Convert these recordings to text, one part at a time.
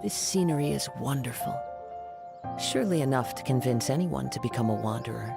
This scenery is wonderful. Surely enough to convince anyone to become a wanderer.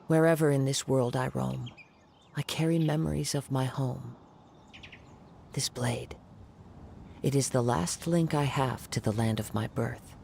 Wherever in this world I roam, I carry memories of my home. This blade, it is the last link I have to the land of my birth.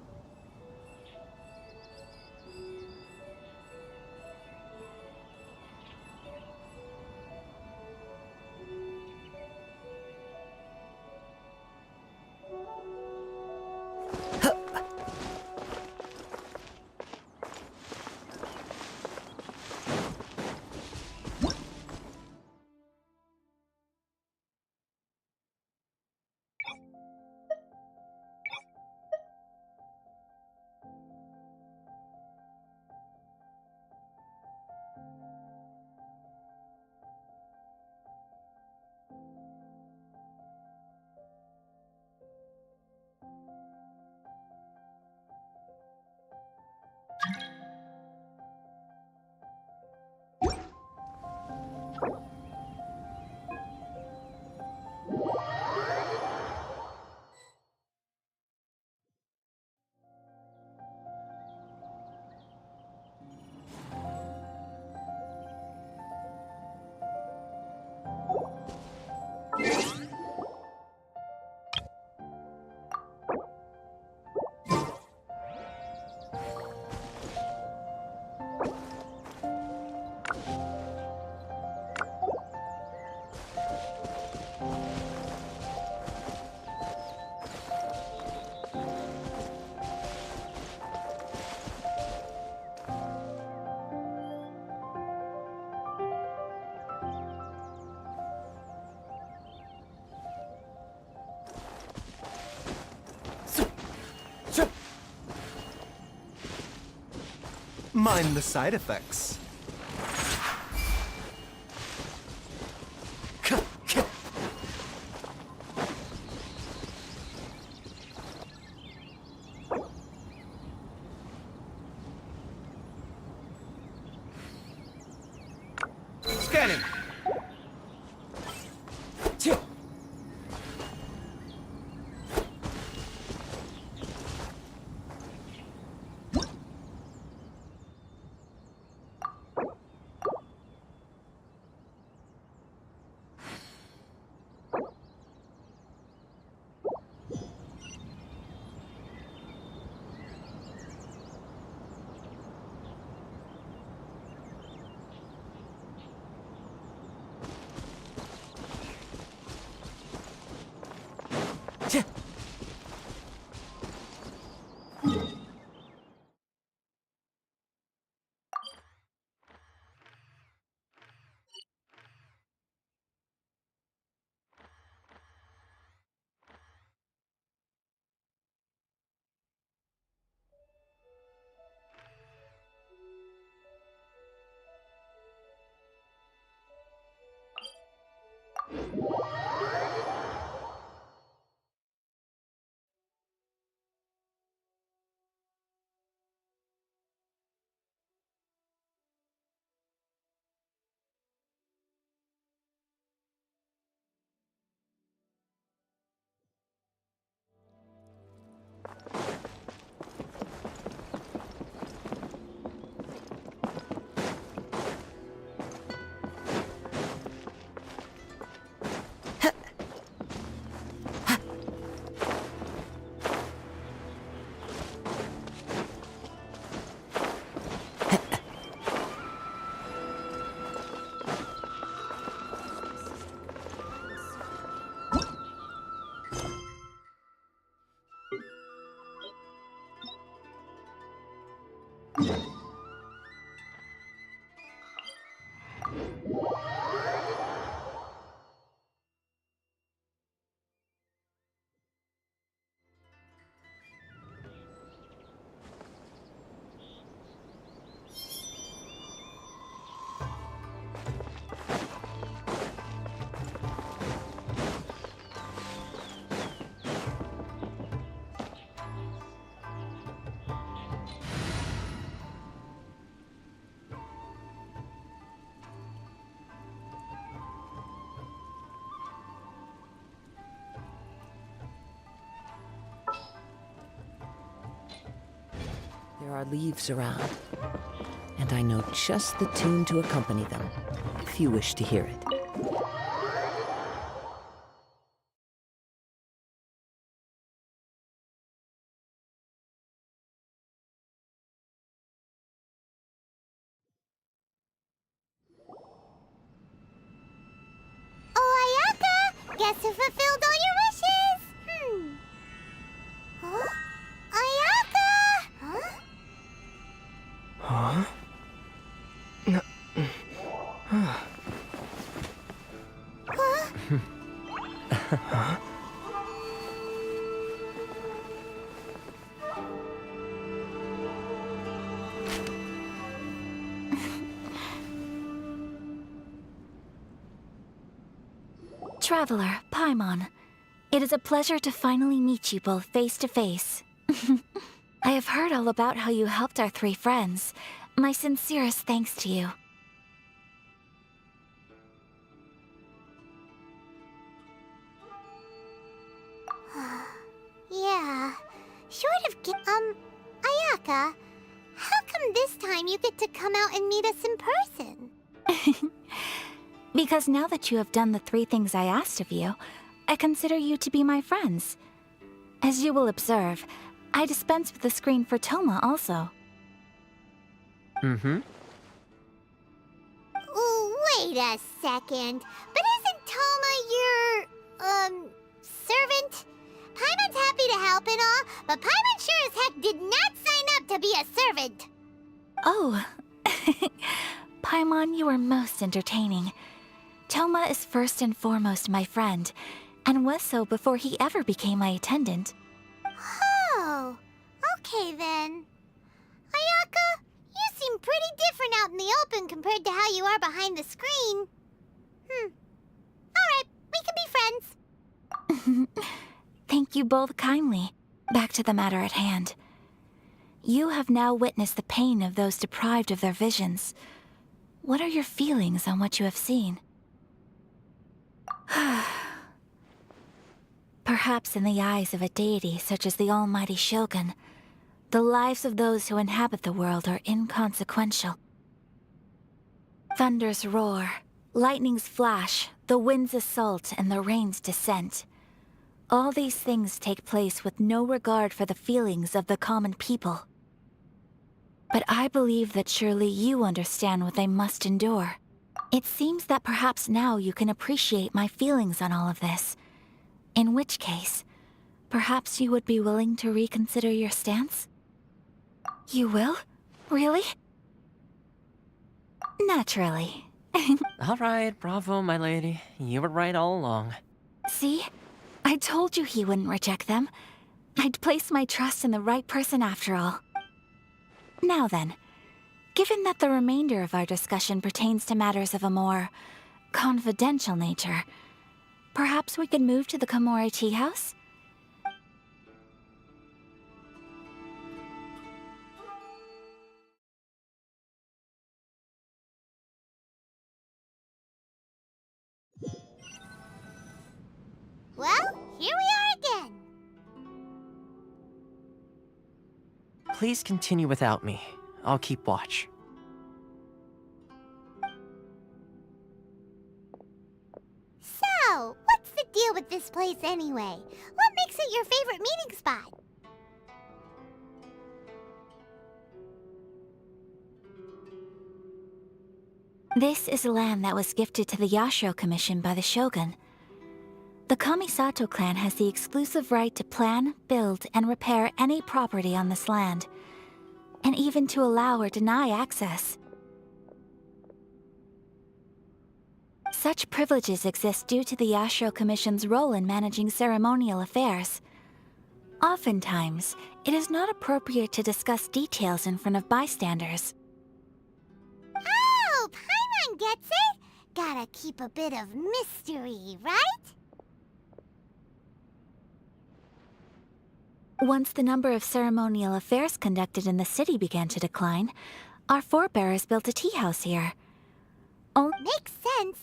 Mind the side effects. Scanning. There are leaves around, and I know just the tune to accompany them, if you wish to hear it. Oh, Ayaka! Guess who fulfilled all your wishes? Huh? Ayaka! Huh? Huh? Huh? Traveler, Paimon, it is a pleasure to finally meet you both face to face. I have heard all about how you helped our three friends. My sincerest thanks to you. Yeah, short of Ayaka, how come this time you get to come out and meet us in person? Because now that you have done the three things I asked of you, I consider you to be my friends. As you will observe, I dispense with the screen for Toma also. Mm-hmm. Wait a second. But isn't Toma your, servant? Paimon's happy to help and all, but Paimon sure as heck did not sign up to be a servant. Oh. Paimon, you are most entertaining. Toma is first and foremost my friend, and was so before he ever became my attendant. Oh, okay then. Ayaka, you seem pretty different out in the open compared to how you are behind the screen. Alright, we can be friends. Thank you both kindly. Back to the matter at hand. You have now witnessed the pain of those deprived of their visions. What are your feelings on what you have seen? Perhaps in the eyes of a deity such as the almighty Shogun, the lives of those who inhabit the world are inconsequential. Thunders roar, lightnings flash, the winds assault, and the rains descent. All these things take place with no regard for the feelings of the common people. But I believe that surely you understand what they must endure. It seems that perhaps now you can appreciate my feelings on all of this. In which case, perhaps you would be willing to reconsider your stance? You will? Really? Naturally. All right, bravo, my lady. You were right all along. See? I told you he wouldn't reject them. I'd place my trust in the right person after all. Now then, given that the remainder of our discussion pertains to matters of a more confidential nature, perhaps we could move to the Komori Tea House? Well, here we are again. Please continue without me. I'll keep watch. So, what's the deal with this place anyway? What makes it your favorite meeting spot? This is land that was gifted to the Yashiro Commission by the Shogun. The Kamisato clan has the exclusive right to plan, build, and repair any property on this land. and even to allow or deny access. Such privileges exist due to the Ashro Commission's role in managing ceremonial affairs. Oftentimes, it is not appropriate to discuss details in front of bystanders. Oh, Paimon gets it! Gotta keep a bit of mystery, right? Once the number of ceremonial affairs conducted in the city began to decline, our forebears built a tea house here. Makes sense.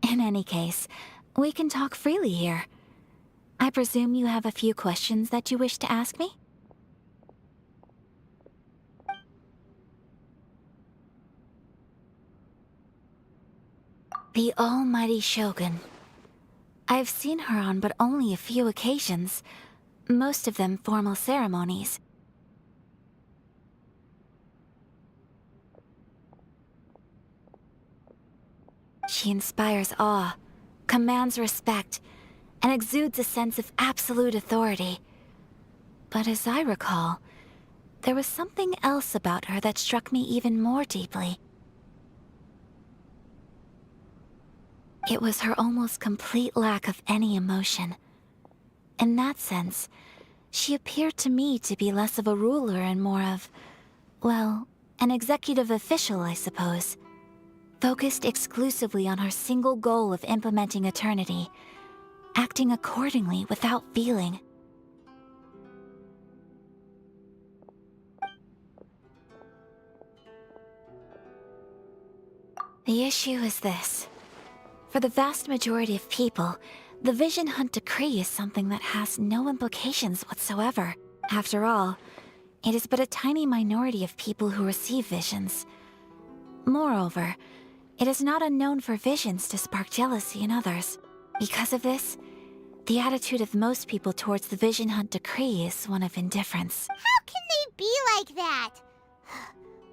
In any case, we can talk freely here. I presume you have a few questions that you wish to ask me? The almighty Shogun. I've seen her on but only a few occasions, most of them formal ceremonies. She inspires awe, commands respect, and exudes a sense of absolute authority. But as I recall, there was something else about her that struck me even more deeply. It was her almost complete lack of any emotion. In that sense, she appeared to me to be less of a ruler and more of, well, an executive official, I suppose. Focused exclusively on her single goal of implementing eternity, acting accordingly without feeling. The issue is this. For the vast majority of people, the Vision Hunt Decree is something that has no implications whatsoever. After all, it is but a tiny minority of people who receive visions. Moreover, it is not unknown for visions to spark jealousy in others. Because of this, the attitude of most people towards the Vision Hunt Decree is one of indifference. How can they be like that?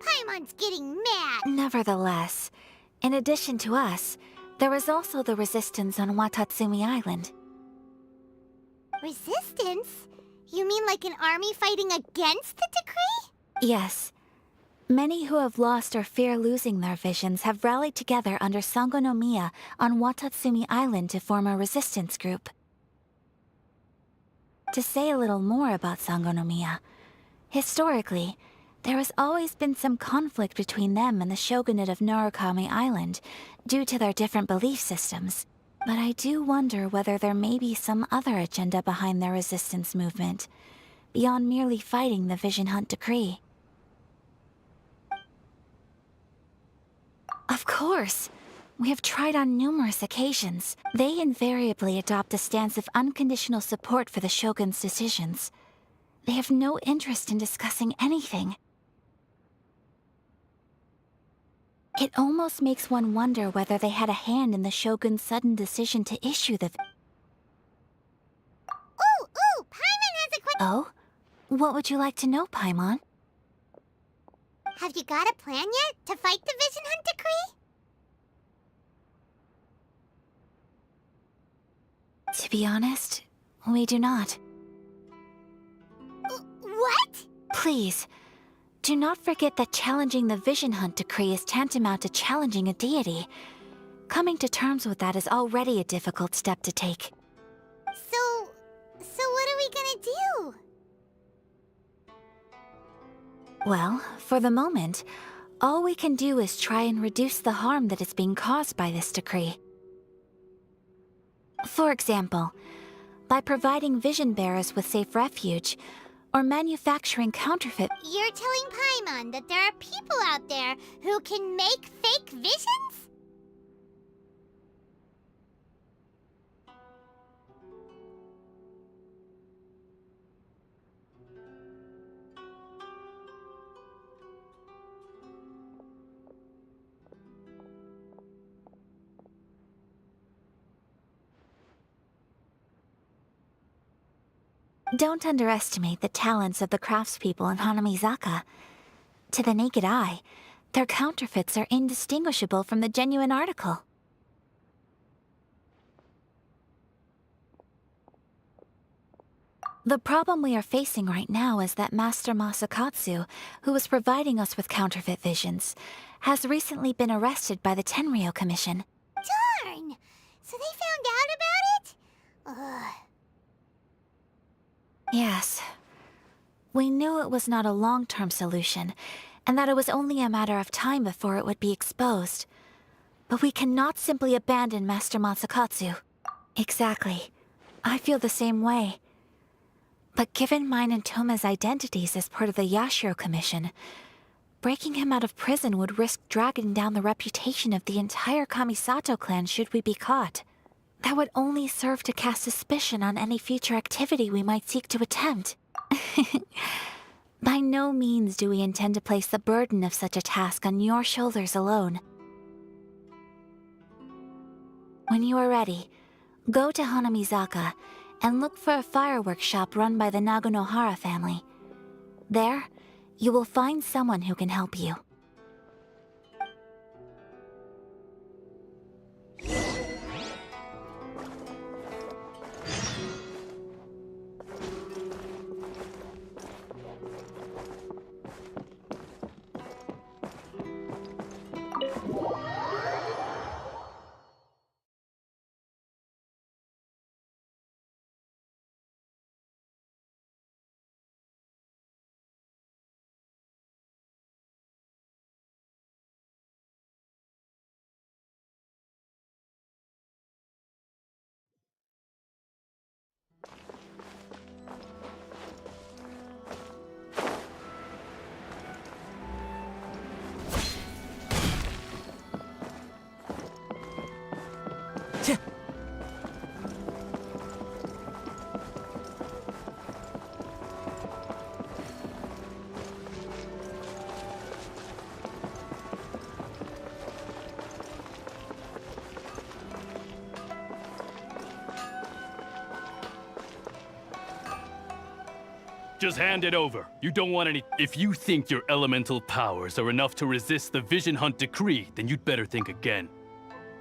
Paimon's getting mad. Nevertheless, in addition to us, there is also the resistance on Watatsumi Island. Resistance? You mean like an army fighting against the decree? Yes. Many who have lost or fear losing their visions have rallied together under Sango no Miya on Watatsumi Island to form a resistance group. To say a little more about Sango no Miya, historically, there has always been some conflict between them and the shogunate of Narukami Island due to their different belief systems. But I do wonder whether there may be some other agenda behind their resistance movement, beyond merely fighting the Vision Hunt Decree. Of course! We have tried on numerous occasions. They invariably adopt a stance of unconditional support for the Shogun's decisions. They have no interest in discussing anything. It almost makes one wonder whether they had a hand in the Shogun's sudden decision to issue the... Ooh, Paimon has a question. Oh? What would you like to know, Paimon? Have you got a plan yet to fight the Vision Hunt Decree? To be honest, we do not. What? Please, do not forget that challenging the Vision Hunt Decree is tantamount to challenging a deity. Coming to terms with that is already a difficult step to take. So what are we gonna do? Well, for the moment, all we can do is try and reduce the harm that is being caused by this decree. For example, by providing vision bearers with safe refuge, or manufacturing counterfeit... You're telling Paimon that there are people out there who can make fake visions? Don't underestimate the talents of the craftspeople in Hanamizaka. To the naked eye, their counterfeits are indistinguishable from the genuine article. The problem we are facing right now is that Master Masakatsu, who was providing us with counterfeit visions, has recently been arrested by the Tenryou Commission. Darn! So they found out about it? Ugh. Yes. We knew it was not a long-term solution, and that it was only a matter of time before it would be exposed. But we cannot simply abandon Master Masakatsu. Exactly. I feel the same way. But given mine and Toma's identities as part of the Yashiro Commission, breaking him out of prison would risk dragging down the reputation of the entire Kamisato clan should we be caught. That would only serve to cast suspicion on any future activity we might seek to attempt. By no means do we intend to place the burden of such a task on your shoulders alone. When you are ready, go to Hanamizaka and look for a fireworks shop run by the Naganohara family. There, you will find someone who can help you. Just hand it over. You don't want any... If you think your elemental powers are enough to resist the Vision Hunt decree, then you'd better think again.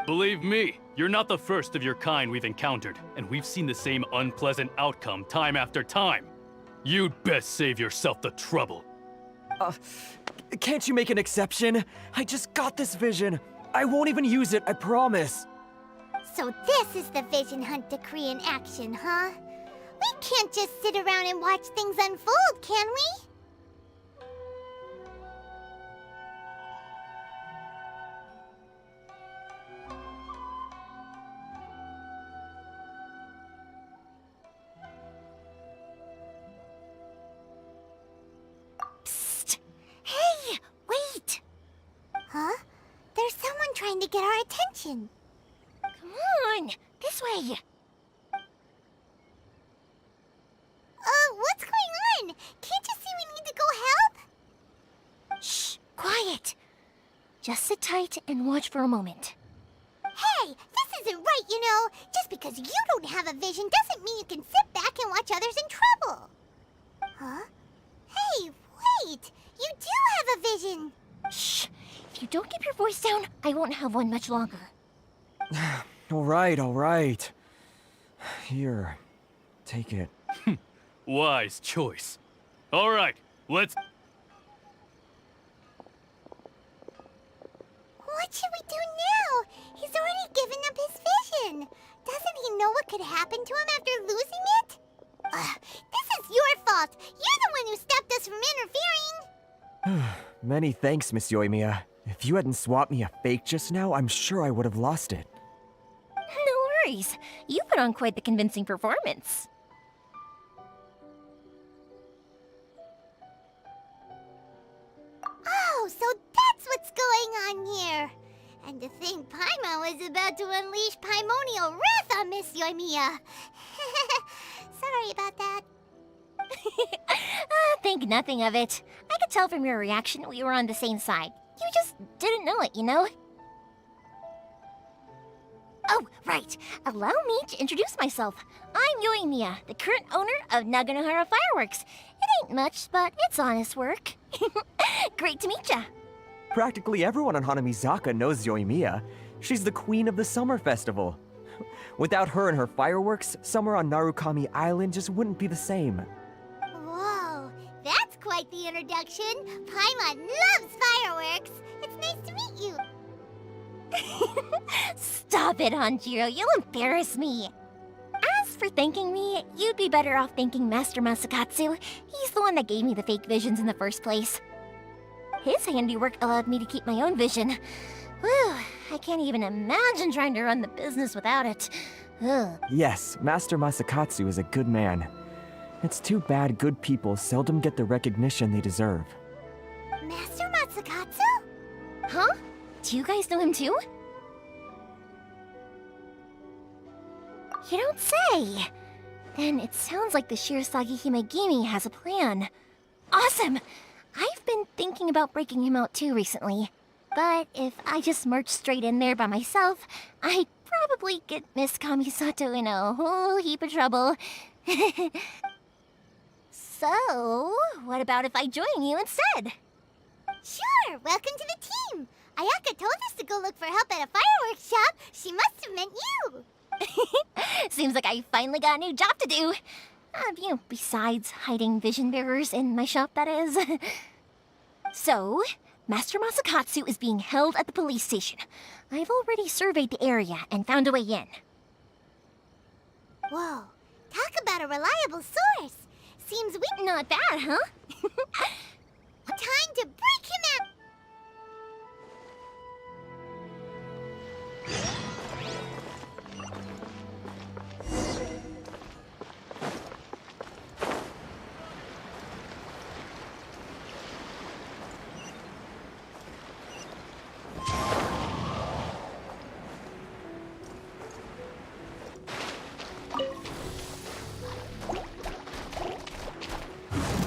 Believe me, you're not the first of your kind we've encountered, and we've seen the same unpleasant outcome time after time. You'd best save yourself the trouble. Can't you make an exception? I just got this vision. I won't even use it, I promise. So this is the Vision Hunt decree in action, huh? We can't just sit around and watch things unfold, can we? Psst! Hey, wait! Huh? There's someone trying to get our attention. Come on, this way. What's going on? Can't you see we need to go help? Shh, quiet. Just sit tight and watch for a moment. Hey, this isn't right, you know. Just because you don't have a vision doesn't mean you can sit back and watch others in trouble. Huh? Hey, wait! You do have a vision! Shh. If you don't keep your voice down, I won't have one much longer. All right. Here, take it. Wise choice. All right, let's... What should we do now? He's already given up his vision. Doesn't he know what could happen to him after losing it? This is your fault. You're the one who stopped us from interfering. Many thanks, Miss Yoimiya. If you hadn't swapped me a fake just now, I'm sure I would have lost it. No worries. You put on quite the convincing performance. Oh, so that's what's going on here. And to think Paimon was about to unleash Paimonial wrath on Miss Yoimiya. Sorry about that. Think nothing of it. I could tell from your reaction we were on the same side. You just didn't know it, you know? Oh, right. Allow me to introduce myself. I'm Yoimiya, the current owner of Naganohara Fireworks. It ain't much, but it's honest work. Great to meet ya. Practically everyone on Hanamizaka knows Yoimiya. She's the queen of the summer festival. Without her and her fireworks, summer on Narukami Island just wouldn't be the same. Whoa, that's quite the introduction. Paimon loves fireworks. It's nice to meet you. Stop it, Hanjiro. You'll embarrass me. As for thanking me, you'd be better off thanking Master Masakatsu. He's the one that gave me the fake visions in the first place. His handiwork allowed me to keep my own vision. Whew, I can't even imagine trying to run the business without it. Ugh. Yes, Master Masakatsu is a good man. It's too bad good people seldom get the recognition they deserve. Master Matsukatsu? Huh? Do you guys know him too? You don't say! Then it sounds like the Shirasagi Himegimi has a plan. Awesome! I've been thinking about breaking him out too recently. But if I just marched straight in there by myself, I'd probably get Miss Kamisato in a whole heap of trouble. So, what about if I join you instead? Sure, welcome to the team. Ayaka told us to go look for help at a fireworks shop. She must have meant you. Seems like I finally got a new job to do. Besides hiding vision bearers in my shop, that is. So, Master Masakatsu is being held at the police station. I've already surveyed the area and found a way in. Whoa, talk about a reliable source. Seems we... Not bad, huh? Time to break him out.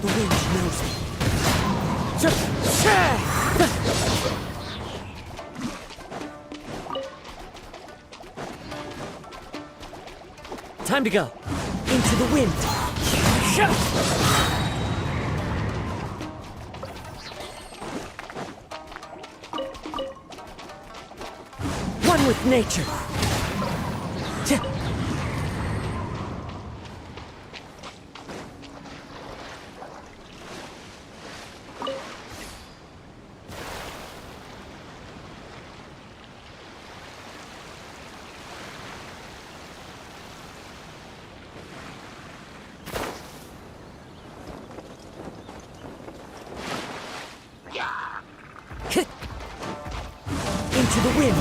The wind knows me. Time to go. Into the wind. One with nature. Into the wind.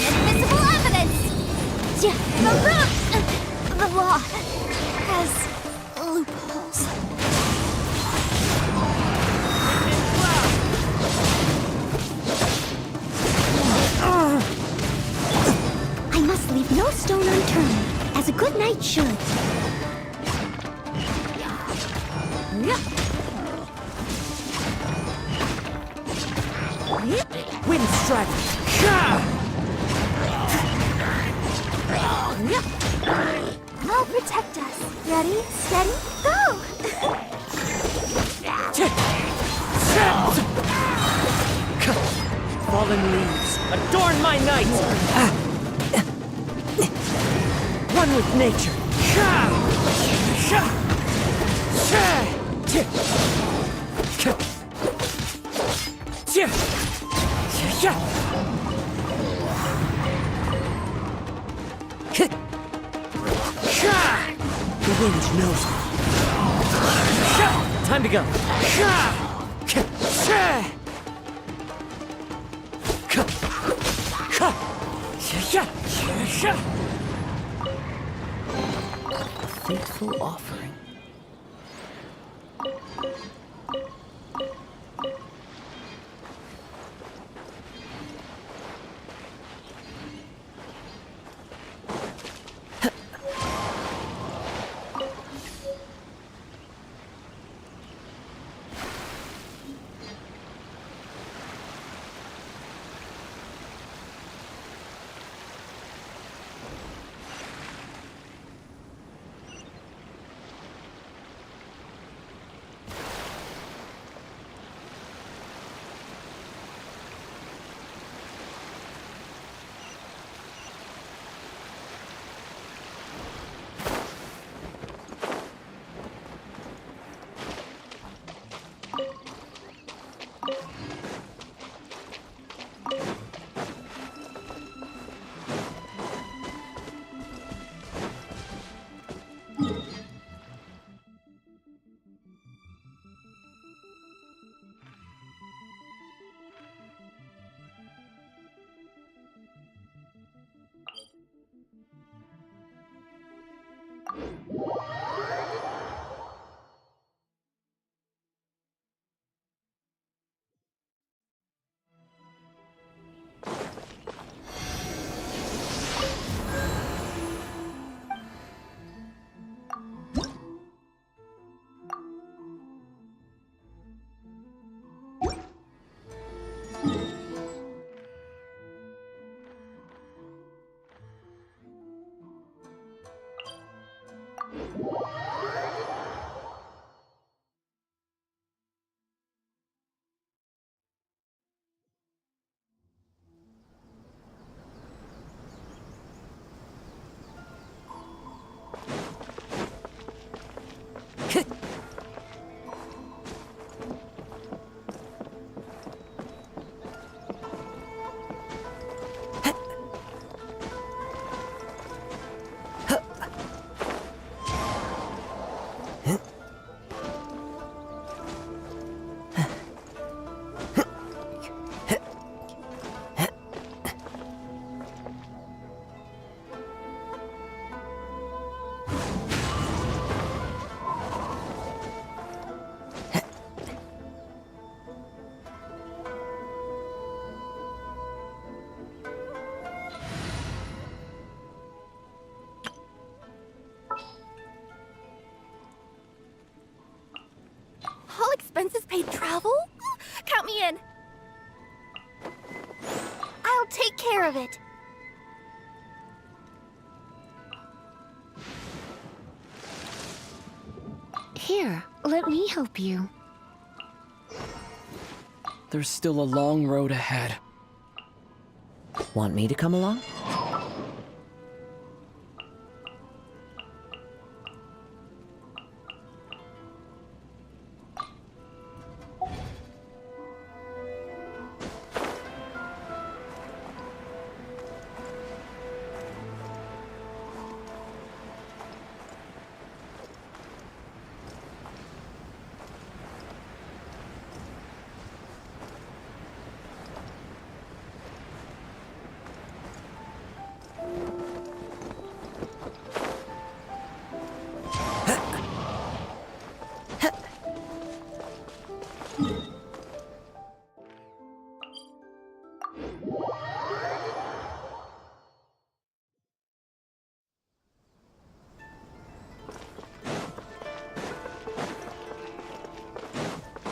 Invisible evidence! The law has loopholes. I must leave no stone unturned, as a good knight should. Wind strike. I'll protect us. Ready, steady, go! Fallen leaves, adorn my night! One with nature. The wind knows me. Time to go. Fateful offering. All expenses paid travel? Count me in. I'll take care of it. Here, let me help you. There's still a long road ahead. Want me to come along?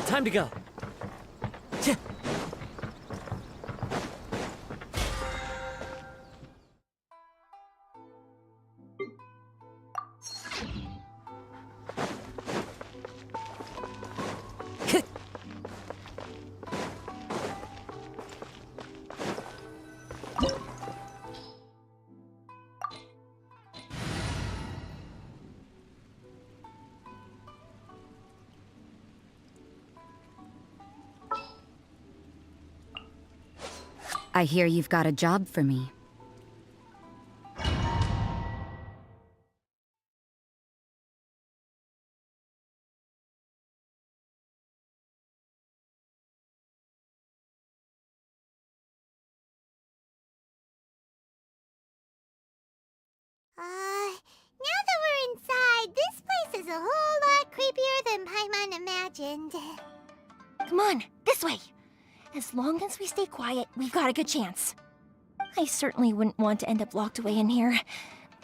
Time to go. Tch. I hear you've got a job for me. Now that we're inside, this place is a whole lot creepier than Paimon imagined. Come on, this way. As long as we stay quiet, we've got a good chance. I certainly wouldn't want to end up locked away in here.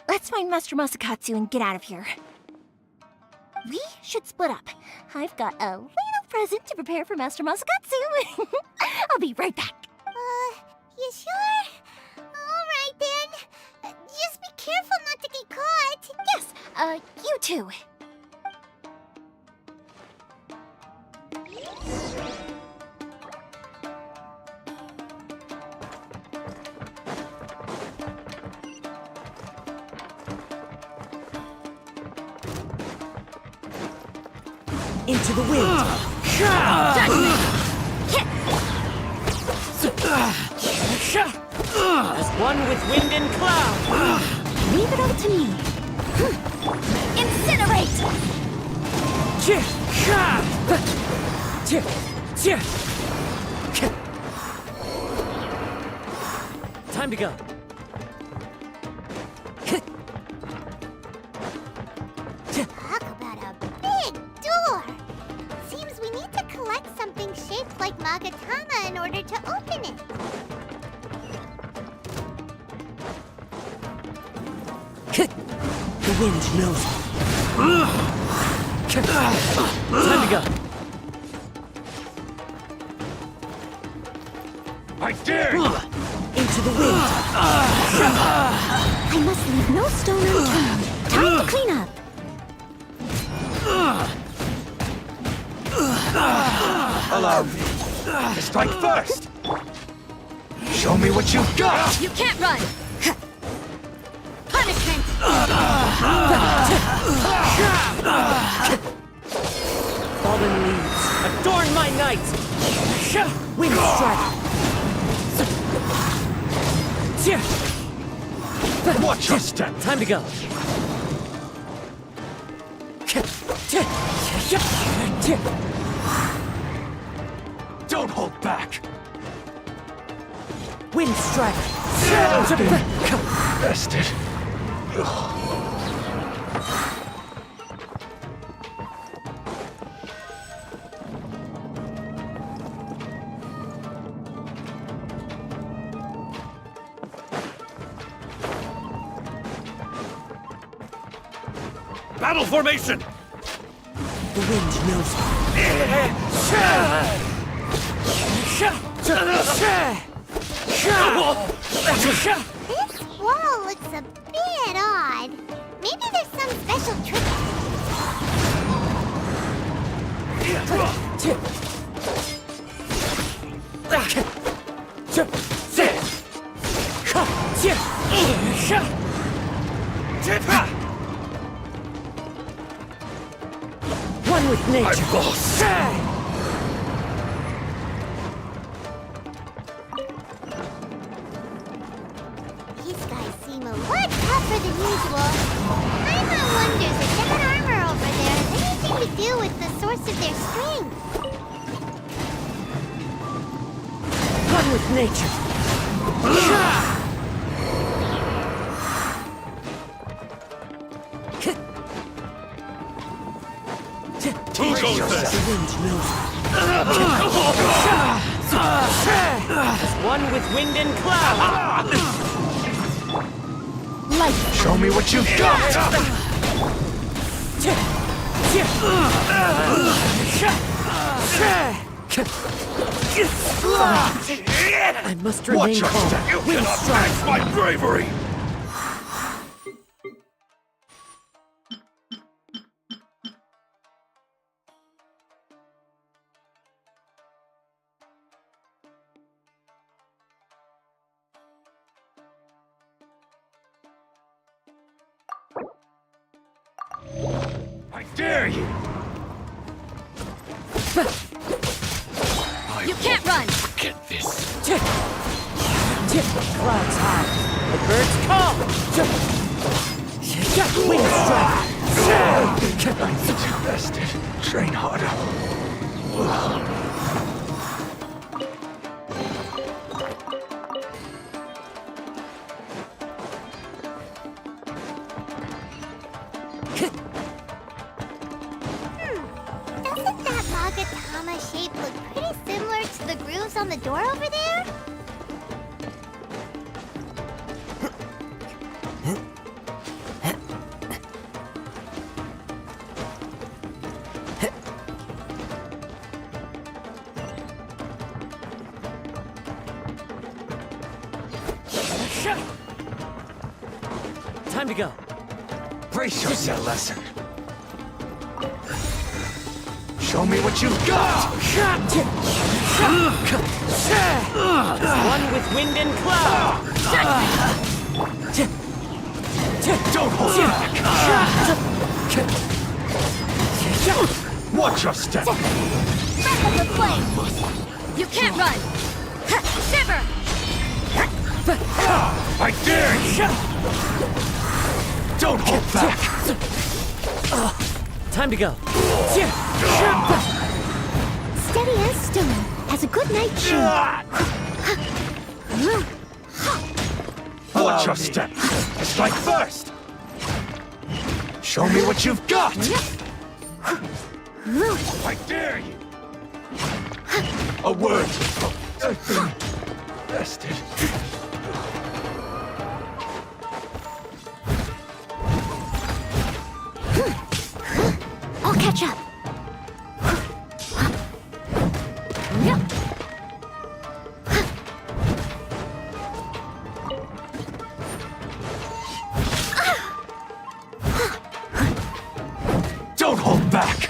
Let's find Master Masakatsu and get out of here. We should split up. I've got a little present to prepare for Master Masakatsu. I'll be right back. You sure? Alright then. Just be careful not to get caught. Yes, you too. Into the wind! As one with wind and cloud! Leave it all to me. Incinerate! Time to go. Talk about a big door! Seems we need to collect something shaped like Magatama in order to open it. The wind knows. Time to go. I dare you! Into the wind! I must leave no stone unturned. Time to clean up. Allow me to strike first. Show me what you've got. You can't run! Punishment! Fallen leaves, adorn my night! Wind strike! Watch your step. Time to go. Don't hold back. Wind strike! Bested. Battle formation! The wind knows me. This wall looks a bit odd. Maybe there's some special trick. One with nature. I'm lost. These guys seem a lot tougher than usual. Paimon wonders if that armor over there has anything to do with the source of their strength. One with nature. Who goes yourself. The wind knows me. One with wind and cloud. Light. Show me what you've got. I must Watch remain your calm. step. You Wind cannot strike. match my bravery. I dare you! You can't run! Get this! Clouds high. The birds call. Wind strike. I'm too bested. Train harder. Doesn't that Magatama shape look pretty similar to the grooves on the door over there? Time to go. Brace yourself, lesson. Show me what you've got! One with wind and cloud. Don't hold back! Watch your step! Breath of the flame! You can't run! Shiver! I dare you! Don't hold back! Time to go. Steady as stone, has a good night shoe. Watch your step! Strike first! Show me what you've got! I dare you! A word! Bested. I'll catch up. Don't hold back!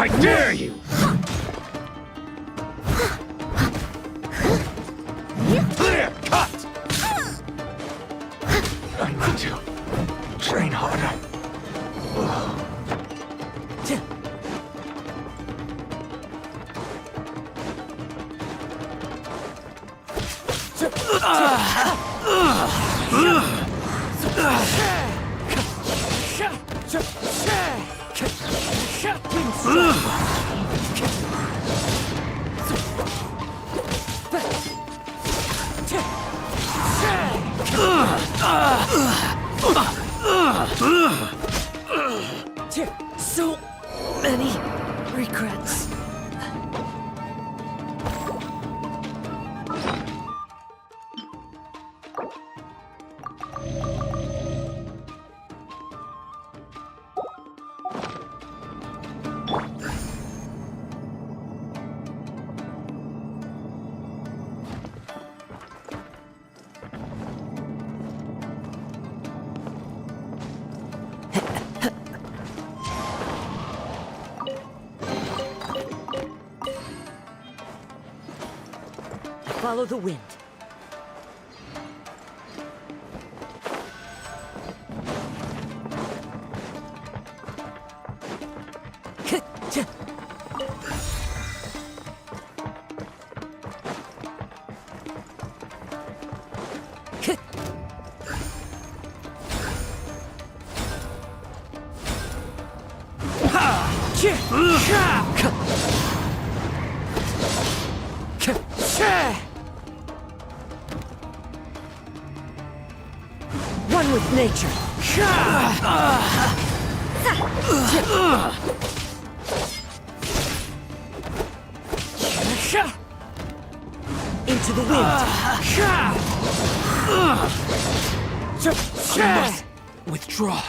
I dare you! Clear cut! I need to train harder. So many regrets. Follow the wind. One with nature. Into the wind. I must withdraw.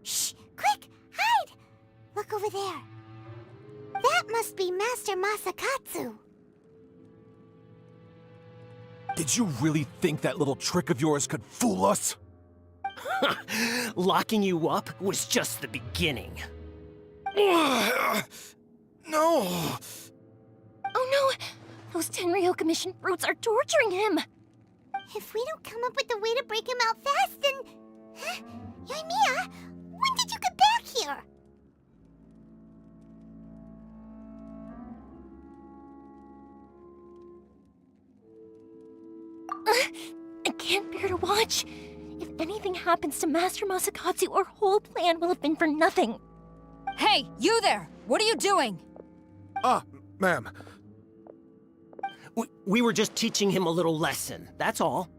Shh! Quick! Hide! Look over there. That must be Master Masakatsu. Did you really think that little trick of yours could fool us? Locking you up was just the beginning. No! Oh no! Those Tenryou Commission brutes are torturing him! If we don't come up with a way to break him out fast, then... Huh? Yoimiya, when did you get back here? I can't bear to watch. If anything happens to Master Masakatsu, our whole plan will have been for nothing. Hey, you there! What are you doing? Ma'am. We were just teaching him a little lesson, that's all.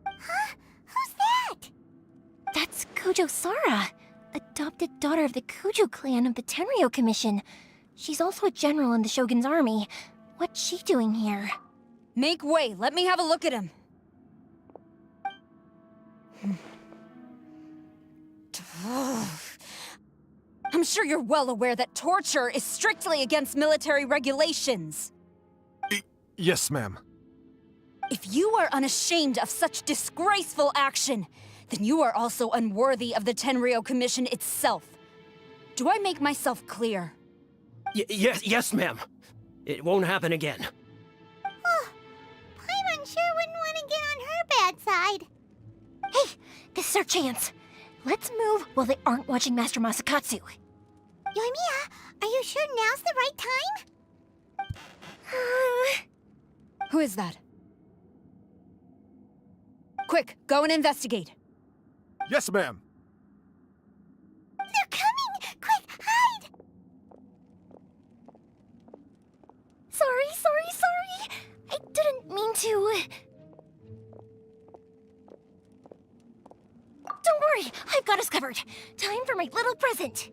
Huh? Who's that? That's Kujo Sara, adopted daughter of the Kujo clan of the Tenryou Commission. She's also a general in the Shogun's army. What's she doing here? Make way, let me have a look at him. I'm sure you're well aware that torture is strictly against military regulations. Yes, ma'am. If you are unashamed of such disgraceful action, then you are also unworthy of the Tenryou Commission itself. Do I make myself clear? Yes, ma'am. It won't happen again. Oh, Paimon sure wouldn't want to get on her bad side. Hey, this is our chance. Let's move while they aren't watching Master Masakatsu. Yoimiya, are you sure now's the right time? Who is that? Quick, go and investigate. Yes, ma'am. They're coming! Quick, hide! Sorry. I didn't mean to. Don't worry, I've got us covered. Time for my little present.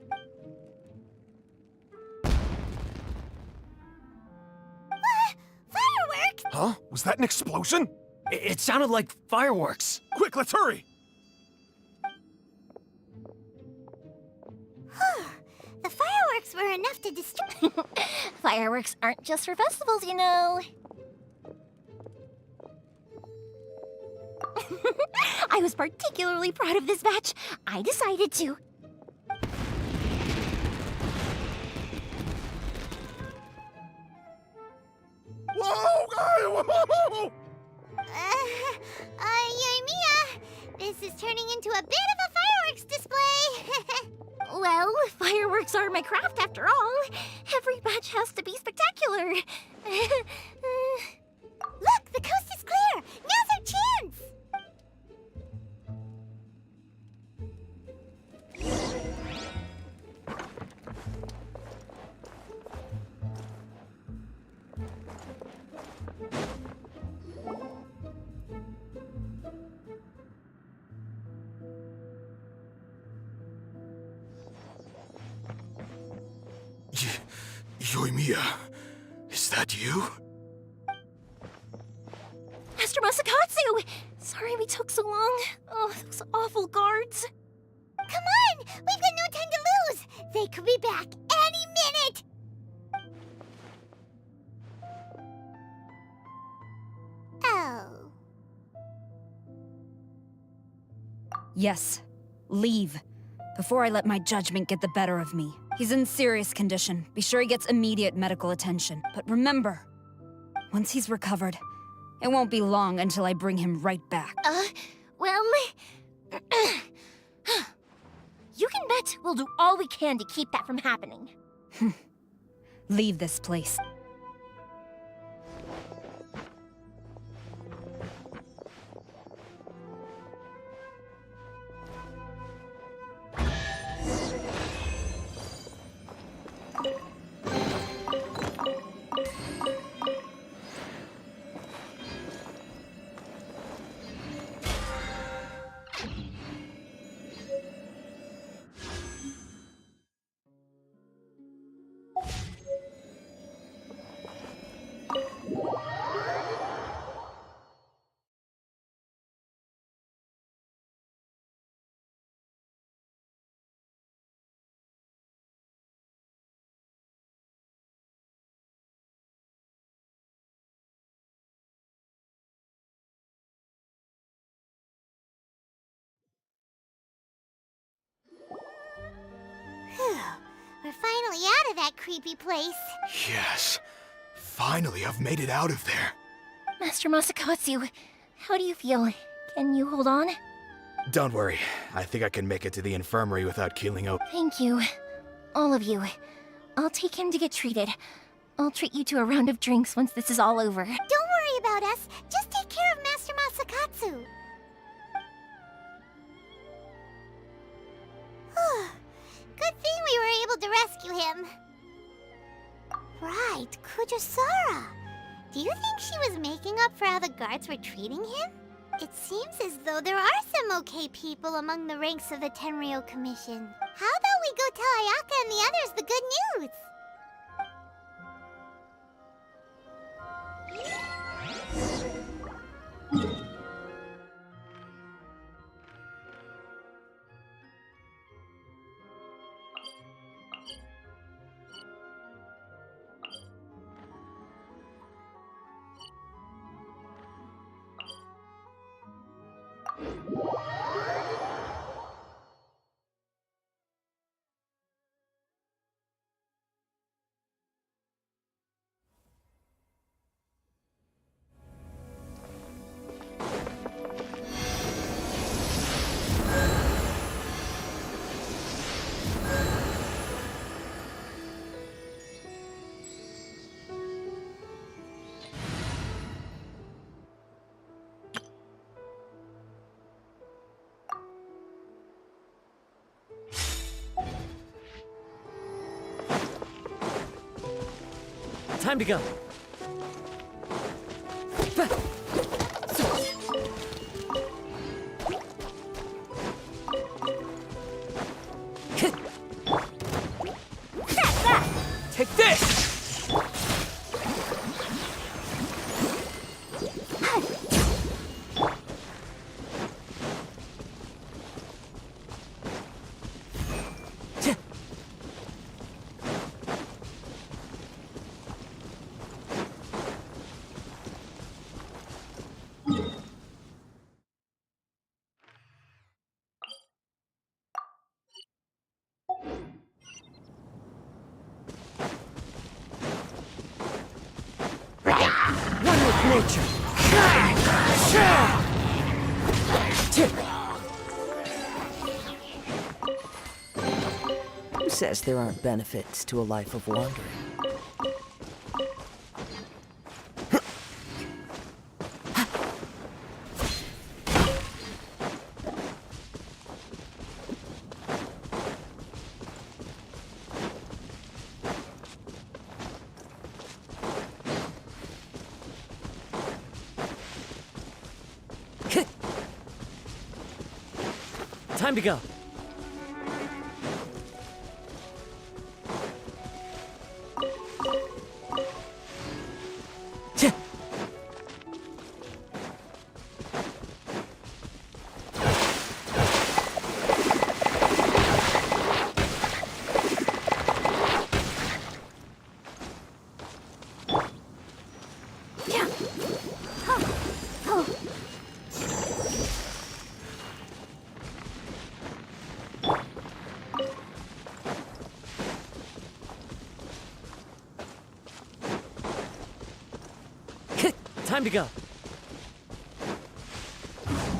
Fireworks? Huh? Was that an explosion? It sounded like fireworks. Quick, let's hurry! The fireworks were enough to destroy. Fireworks aren't just for festivals, you know. I was particularly proud of this batch. I decided to. Whoa! Yoimiya, this is turning into a bit of a fireworks display. Well, fireworks are my craft after all. Every batch has to be spectacular. Look, the coast is clear. Now's our chance. Yoimiya, is that you? Master Masakatsu! Sorry we took so long. Oh, those awful guards. Come on, we've got no time to lose. They could be back any minute. Oh. Yes. Leave. Before I let my judgment get the better of me. He's in serious condition. Be sure he gets immediate medical attention. But remember, once he's recovered, it won't be long until I bring him right back. Well... You can bet we'll do all we can to keep that from happening. Leave this place. We're finally out of that creepy place. Yes. Finally, I've made it out of there. Master Masakatsu, how do you feel? Can you hold on? Don't worry. I think I can make it to the infirmary without keeling over. Thank you. All of you. I'll take him to get treated. I'll treat you to a round of drinks once this is all over. Don't worry about us. Just take care of Master Masakatsu. Good thing we were able to rescue him. Right, Kujosara. Do you think she was making up for how the guards were treating him? It seems as though there are some okay people among the ranks of the Tenryou Commission. How about we go tell Ayaka and the others the good news? Time to go. Take this! One with nature. Who says there aren't benefits to a life of wandering? Time to go. Time to go.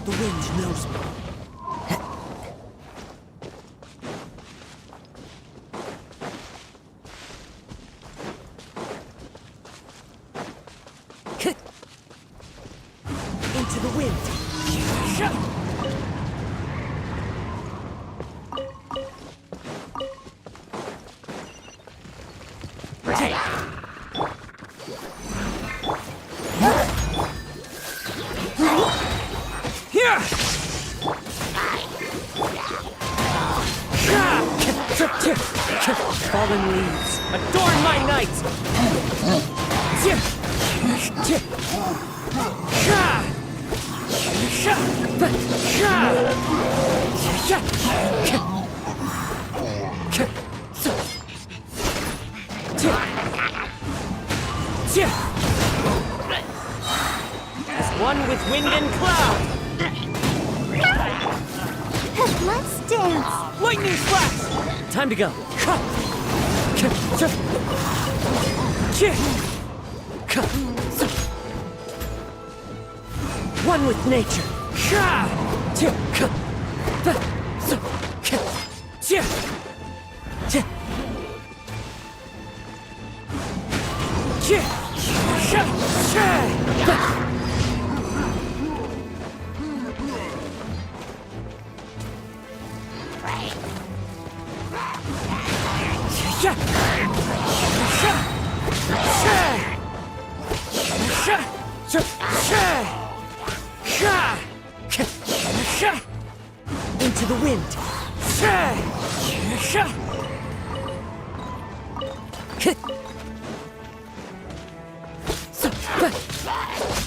The wind knows me. Into the wind. Fallen leaves, adorn my night! As one with wind and cloud! Let's dance! Lightning flash! Time to go. One with nature. Into the wind.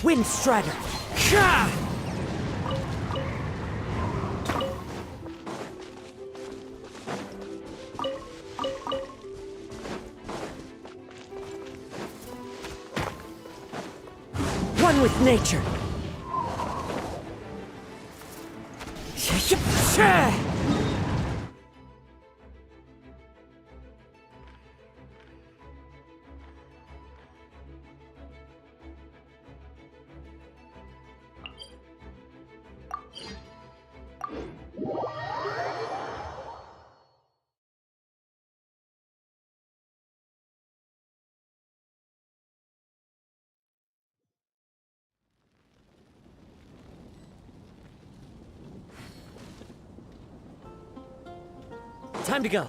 Wind Strider. One with nature. Time to go.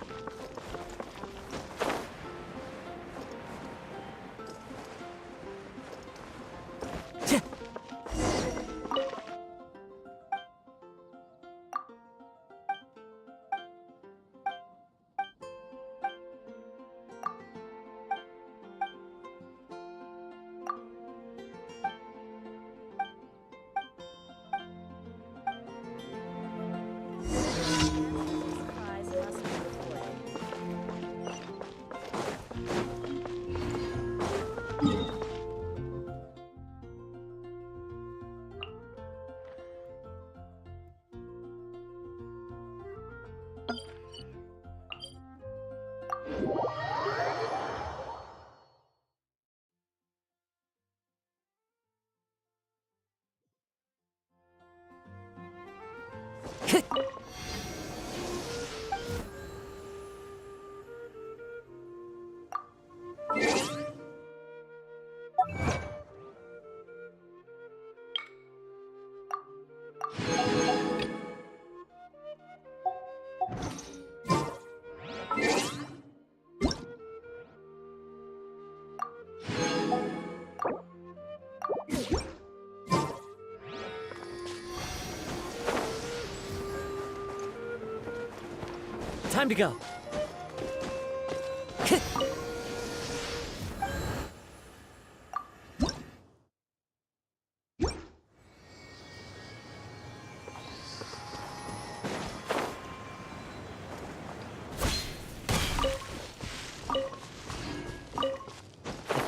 Time to go.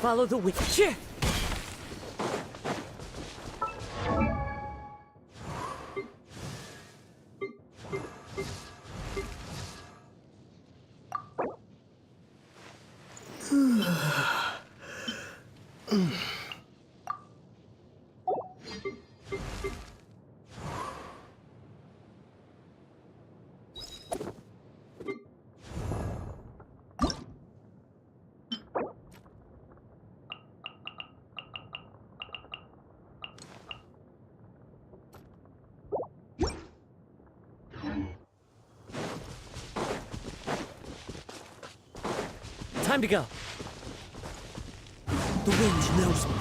Follow the wind. Time to go. The wind knows me.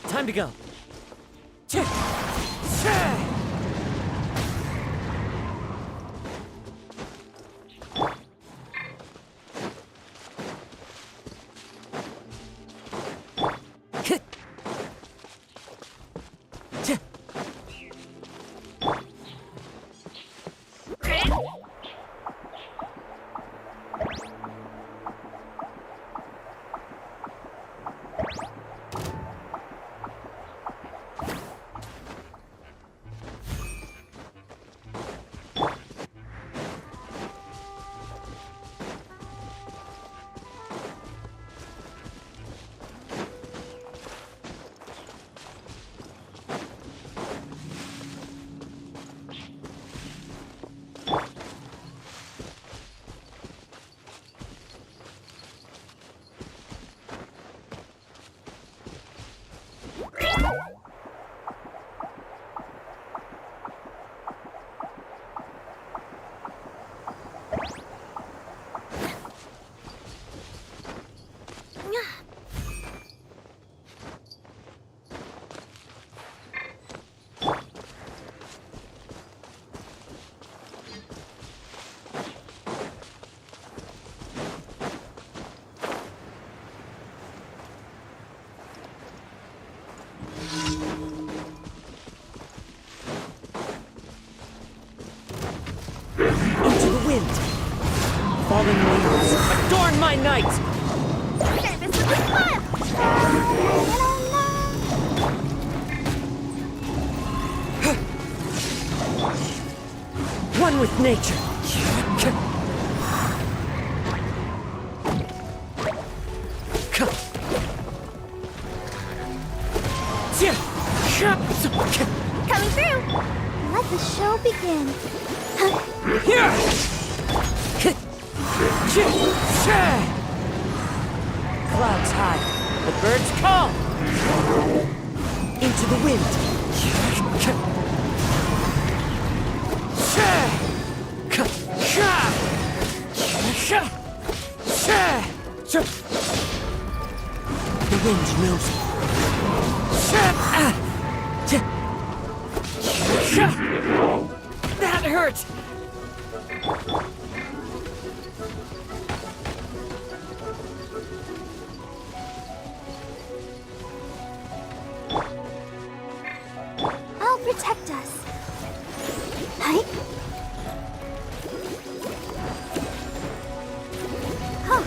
Time to go. Falling leaves, adorn my night! Okay, this will be fun! One with nature! Coming through! Let the show begin. Clouds high, the birds call. Into the wind. The wind knows it. That hurt! I'll protect us. Hi. Huh.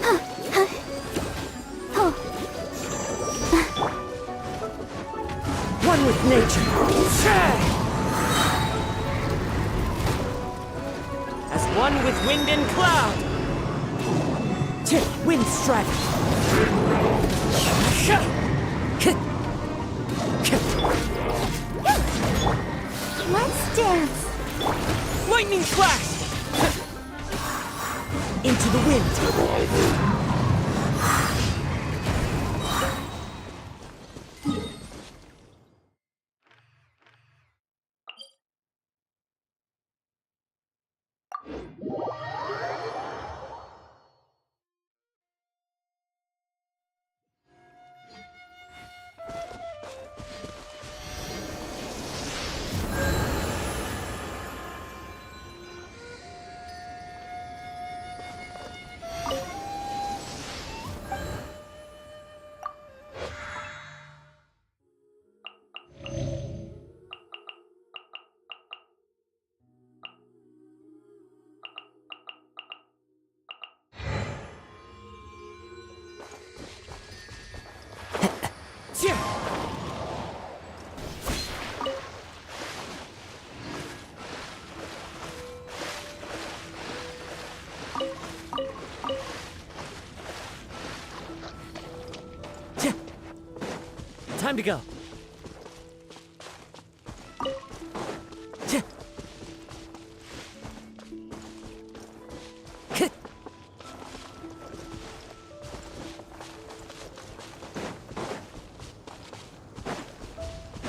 Huh. Huh. Oh. One with nature. As one with wind and cloud. Wind strike. Let's dance. Lightning flash! Into the wind. Time to go.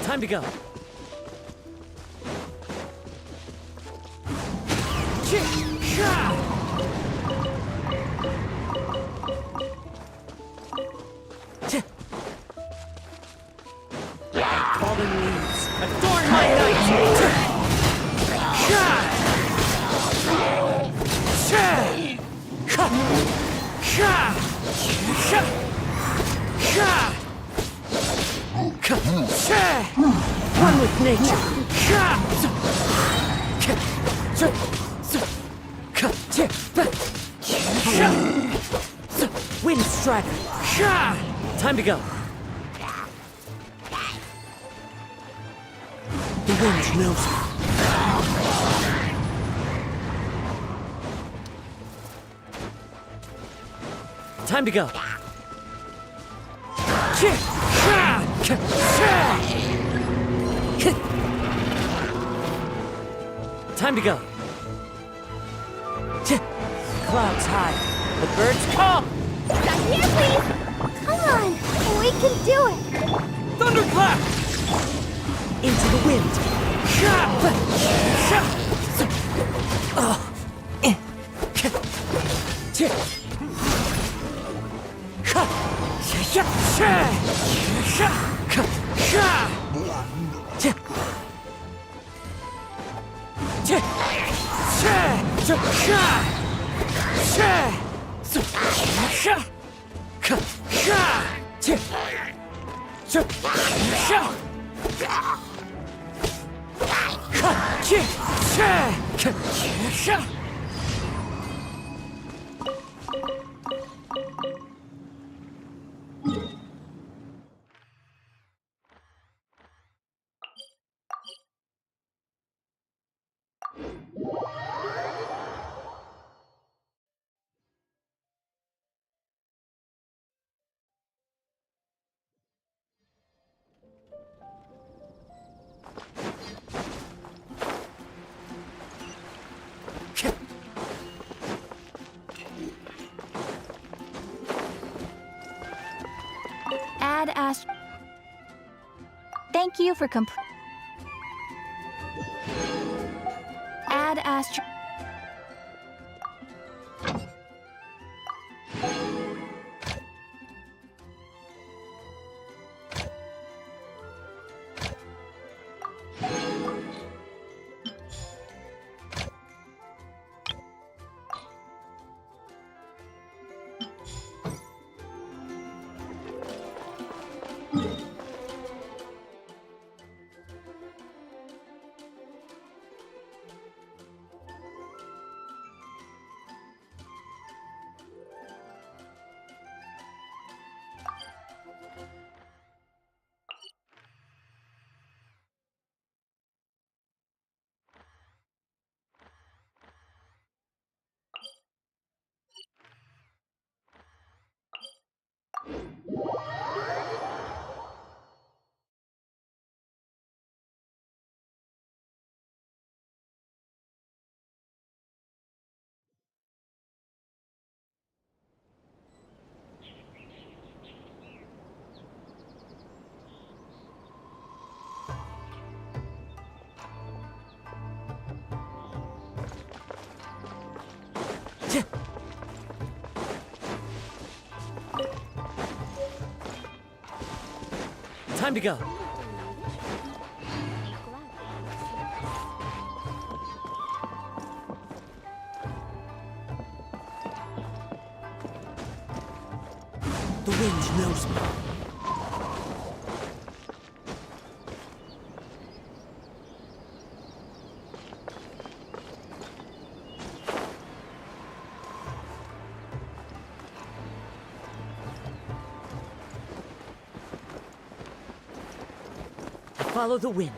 Time to go. Fallen leaves, adorn my night! One with nature. Wind strike. Time to go. The wind knows it. Time to go. Time to go. Clouds high. The birds call. Down here, please. Come on. We can do it. Thunderclap. Into the wind. Add ast... Thank you for Add astro... Time to go. The wind knows me. Follow the wind.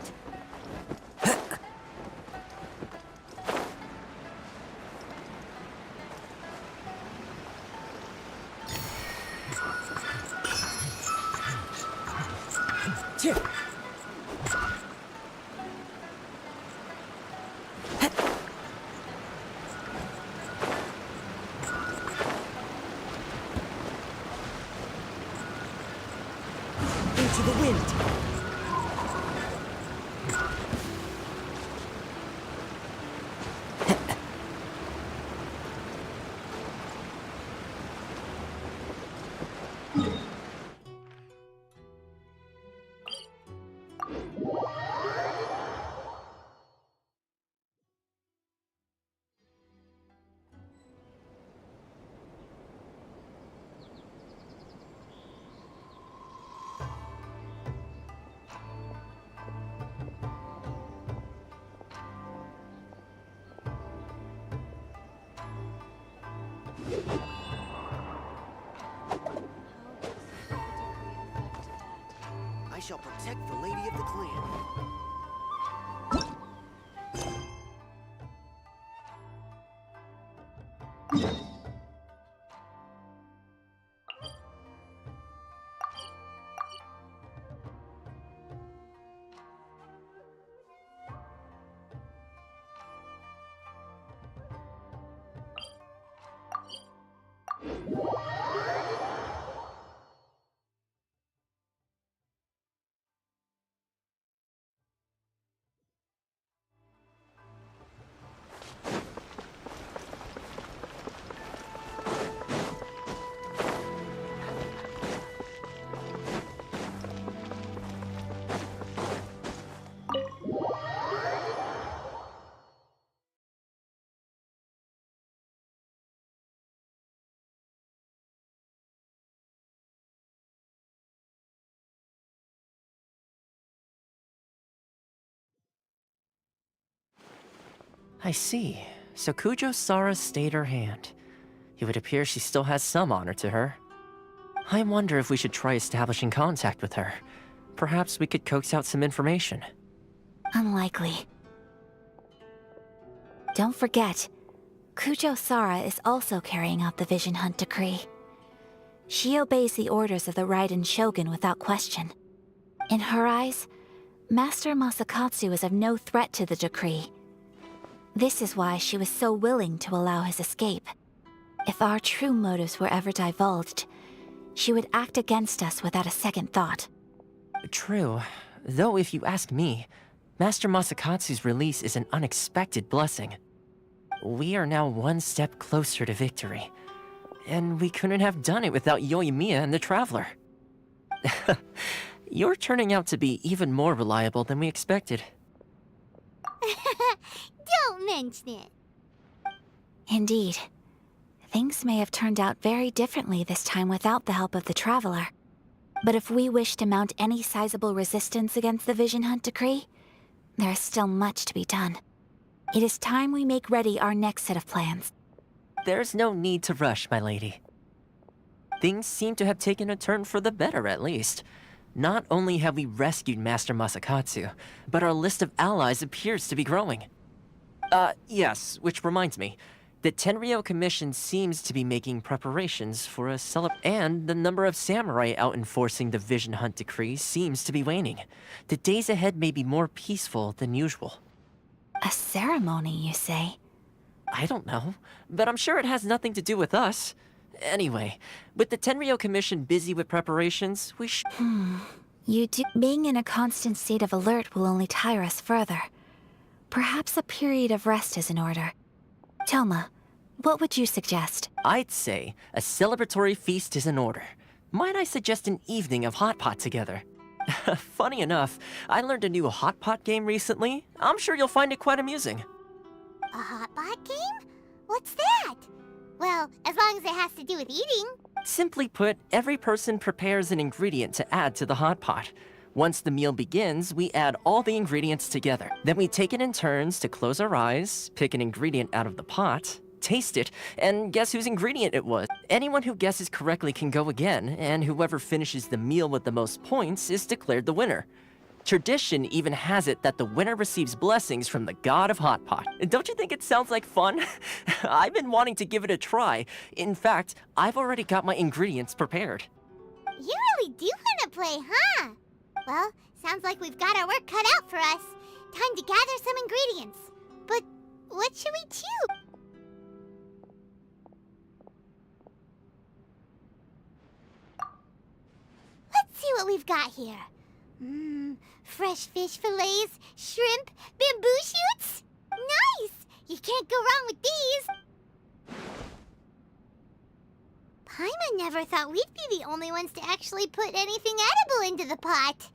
Into the wind. I shall protect the lady of the clan. I see. So Kujo Sara stayed her hand. It would appear she still has some honor to her. I wonder if we should try establishing contact with her. Perhaps we could coax out some information. Unlikely. Don't forget, Kujo Sara is also carrying out the Vision Hunt decree. She obeys the orders of the Raiden Shogun without question. In her eyes, Master Masakatsu is of no threat to the decree. This is why she was so willing to allow his escape. If our true motives were ever divulged, she would act against us without a second thought. True. Though if you ask me, Master Masakatsu's release is an unexpected blessing. We are now one step closer to victory. And we couldn't have done it without Yoimiya and the Traveler. You're turning out to be even more reliable than we expected. Don't mention it. Indeed. Things may have turned out very differently this time without the help of the Traveler. But if we wish to mount any sizable resistance against the Vision Hunt decree, there is still much to be done. It is time we make ready our next set of plans. There's no need to rush, my lady. Things seem to have taken a turn for the better, at least. Not only have we rescued Master Masakatsu, but our list of allies appears to be growing. Yes, which reminds me. The Tenryou Commission seems to be making preparations for a and the number of samurai out enforcing the Vision Hunt decree seems to be waning. The days ahead may be more peaceful than usual. A ceremony, you say? I don't know, but I'm sure it has nothing to do with us. Anyway, with the Tenryou Commission busy with preparations, we should... Being in a constant state of alert will only tire us further. Perhaps a period of rest is in order. Toma, what would you suggest? I'd say a celebratory feast is in order. Might I suggest an evening of hot pot together? Funny enough, I learned a new hot pot game recently. I'm sure you'll find it quite amusing. A hot pot game? What's that? Well, as long as it has to do with eating. Simply put, every person prepares an ingredient to add to the hot pot. Once the meal begins, we add all the ingredients together. Then we take it in turns to close our eyes, pick an ingredient out of the pot, taste it, and guess whose ingredient it was. Anyone who guesses correctly can go again, and whoever finishes the meal with the most points is declared the winner. Tradition even has it that the winner receives blessings from the god of hot pot. Don't you think it sounds like fun? I've been wanting to give it a try. In fact, I've already got my ingredients prepared. You really do want to play, huh? Well, sounds like we've got our work cut out for us. Time to gather some ingredients. But what should we choose? Let's see what we've got here. Fresh fish fillets, shrimp, bamboo shoots. Nice! You can't go wrong with these. Paimon never thought we'd be the only ones to actually put anything edible into the pot.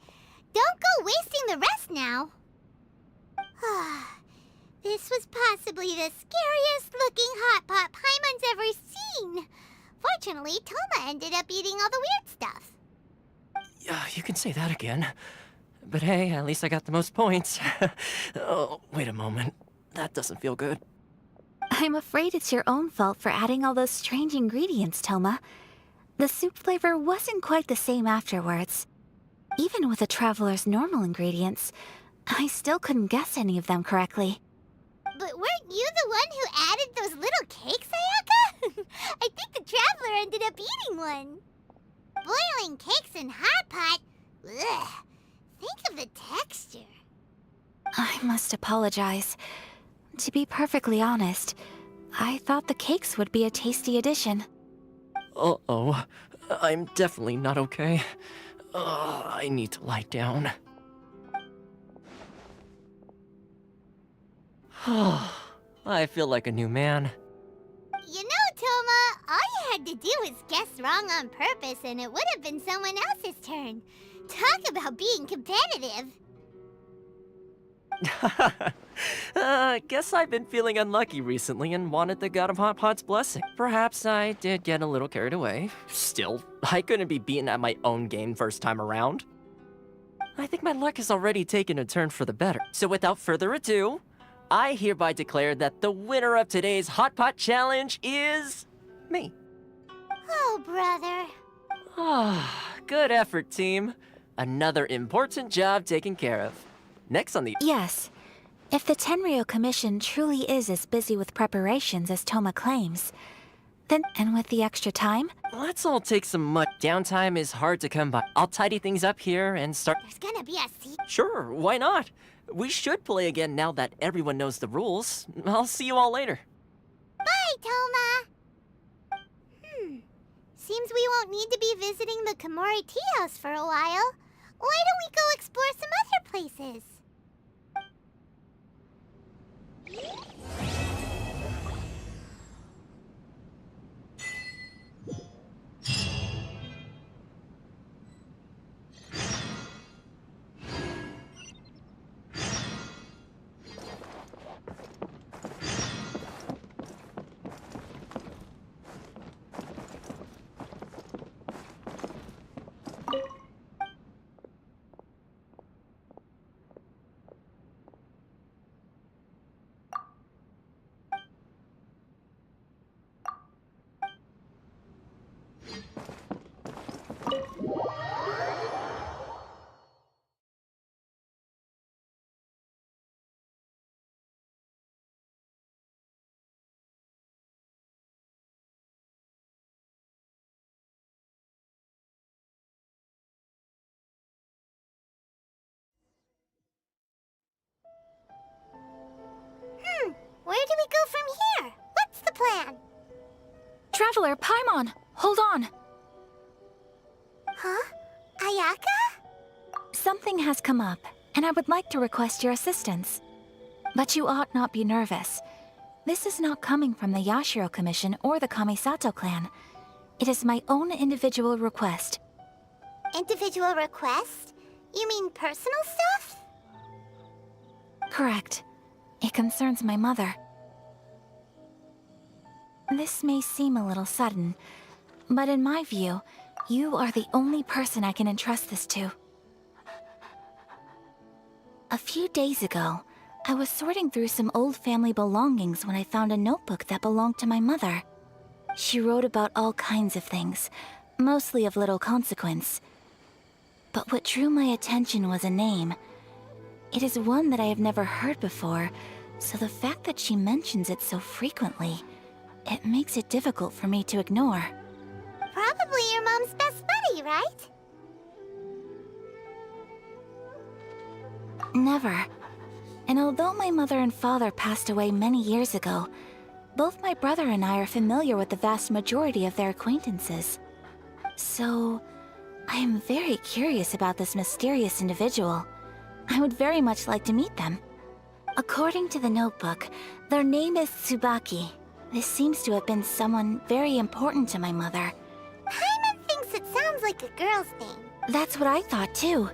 Don't go wasting the rest now. This was possibly the scariest looking hot pot Paimon's ever seen. Fortunately, Toma ended up eating all the weird stuff. You can say that again. But hey, at least I got the most points. Oh, wait a moment. That doesn't feel good. I'm afraid it's your own fault for adding all those strange ingredients, Toma. The soup flavor wasn't quite the same afterwards. Even with the Traveler's normal ingredients, I still couldn't guess any of them correctly. But weren't you the one who added those little cakes, Ayaka? I think the Traveler ended up eating one. Boiling cakes in hot pot? Ugh. Think of the texture. I must apologize. To be perfectly honest, I thought the cakes would be a tasty addition. Uh-oh. I'm definitely not okay. I need to lie down. I feel like a new man. You know, Toma, all you had to do was guess wrong on purpose and it would have been someone else's turn. Talk about being competitive. Guess I've been feeling unlucky recently and wanted the god of hot pot's blessing. Perhaps I did get a little carried away. Still, I couldn't be beaten at my own game first time around. I think my luck has already taken a turn for the better. So without further ado, I hereby declare that the winner of today's hot pot challenge is me. Oh, brother. Good effort, team. Another important job taken care of. Next on the... Yes. If the Tenryou Commission truly is as busy with preparations as Toma claims, then... And with the extra time? Let's all take some much... Downtime is hard to come by. I'll tidy things up here and start... There's gonna be a seat. Sure, why not? We should play again now that everyone knows the rules. I'll see you all later. Bye, Toma. Seems seems we won't need to be visiting the Komori tea house for a while. Why don't we go explore some other places? Where do we go from here? What's the plan? Traveler, Paimon, hold on. Huh? Ayaka? Something has come up, and I would like to request your assistance. But you ought not be nervous. This is not coming from the Yashiro Commission or the Kamisato clan. It is my own individual request. Individual request? You mean personal stuff? Correct. It concerns my mother. This may seem a little sudden, but in my view, you are the only person I can entrust this to. A few days ago, I was sorting through some old family belongings when I found a notebook that belonged to my mother. She wrote about all kinds of things, mostly of little consequence. But what drew my attention was a name. It is one that I have never heard before, so the fact that she mentions it so frequently, it makes it difficult for me to ignore. Probably your mom's best buddy, right? Never. And although my mother and father passed away many years ago, both my brother and I are familiar with the vast majority of their acquaintances. So, I am very curious about this mysterious individual. I would very much like to meet them. According to the notebook, their name is Tsubaki. This seems to have been someone very important to my mother. Paimon thinks it sounds like a girl's name. That's what I thought too.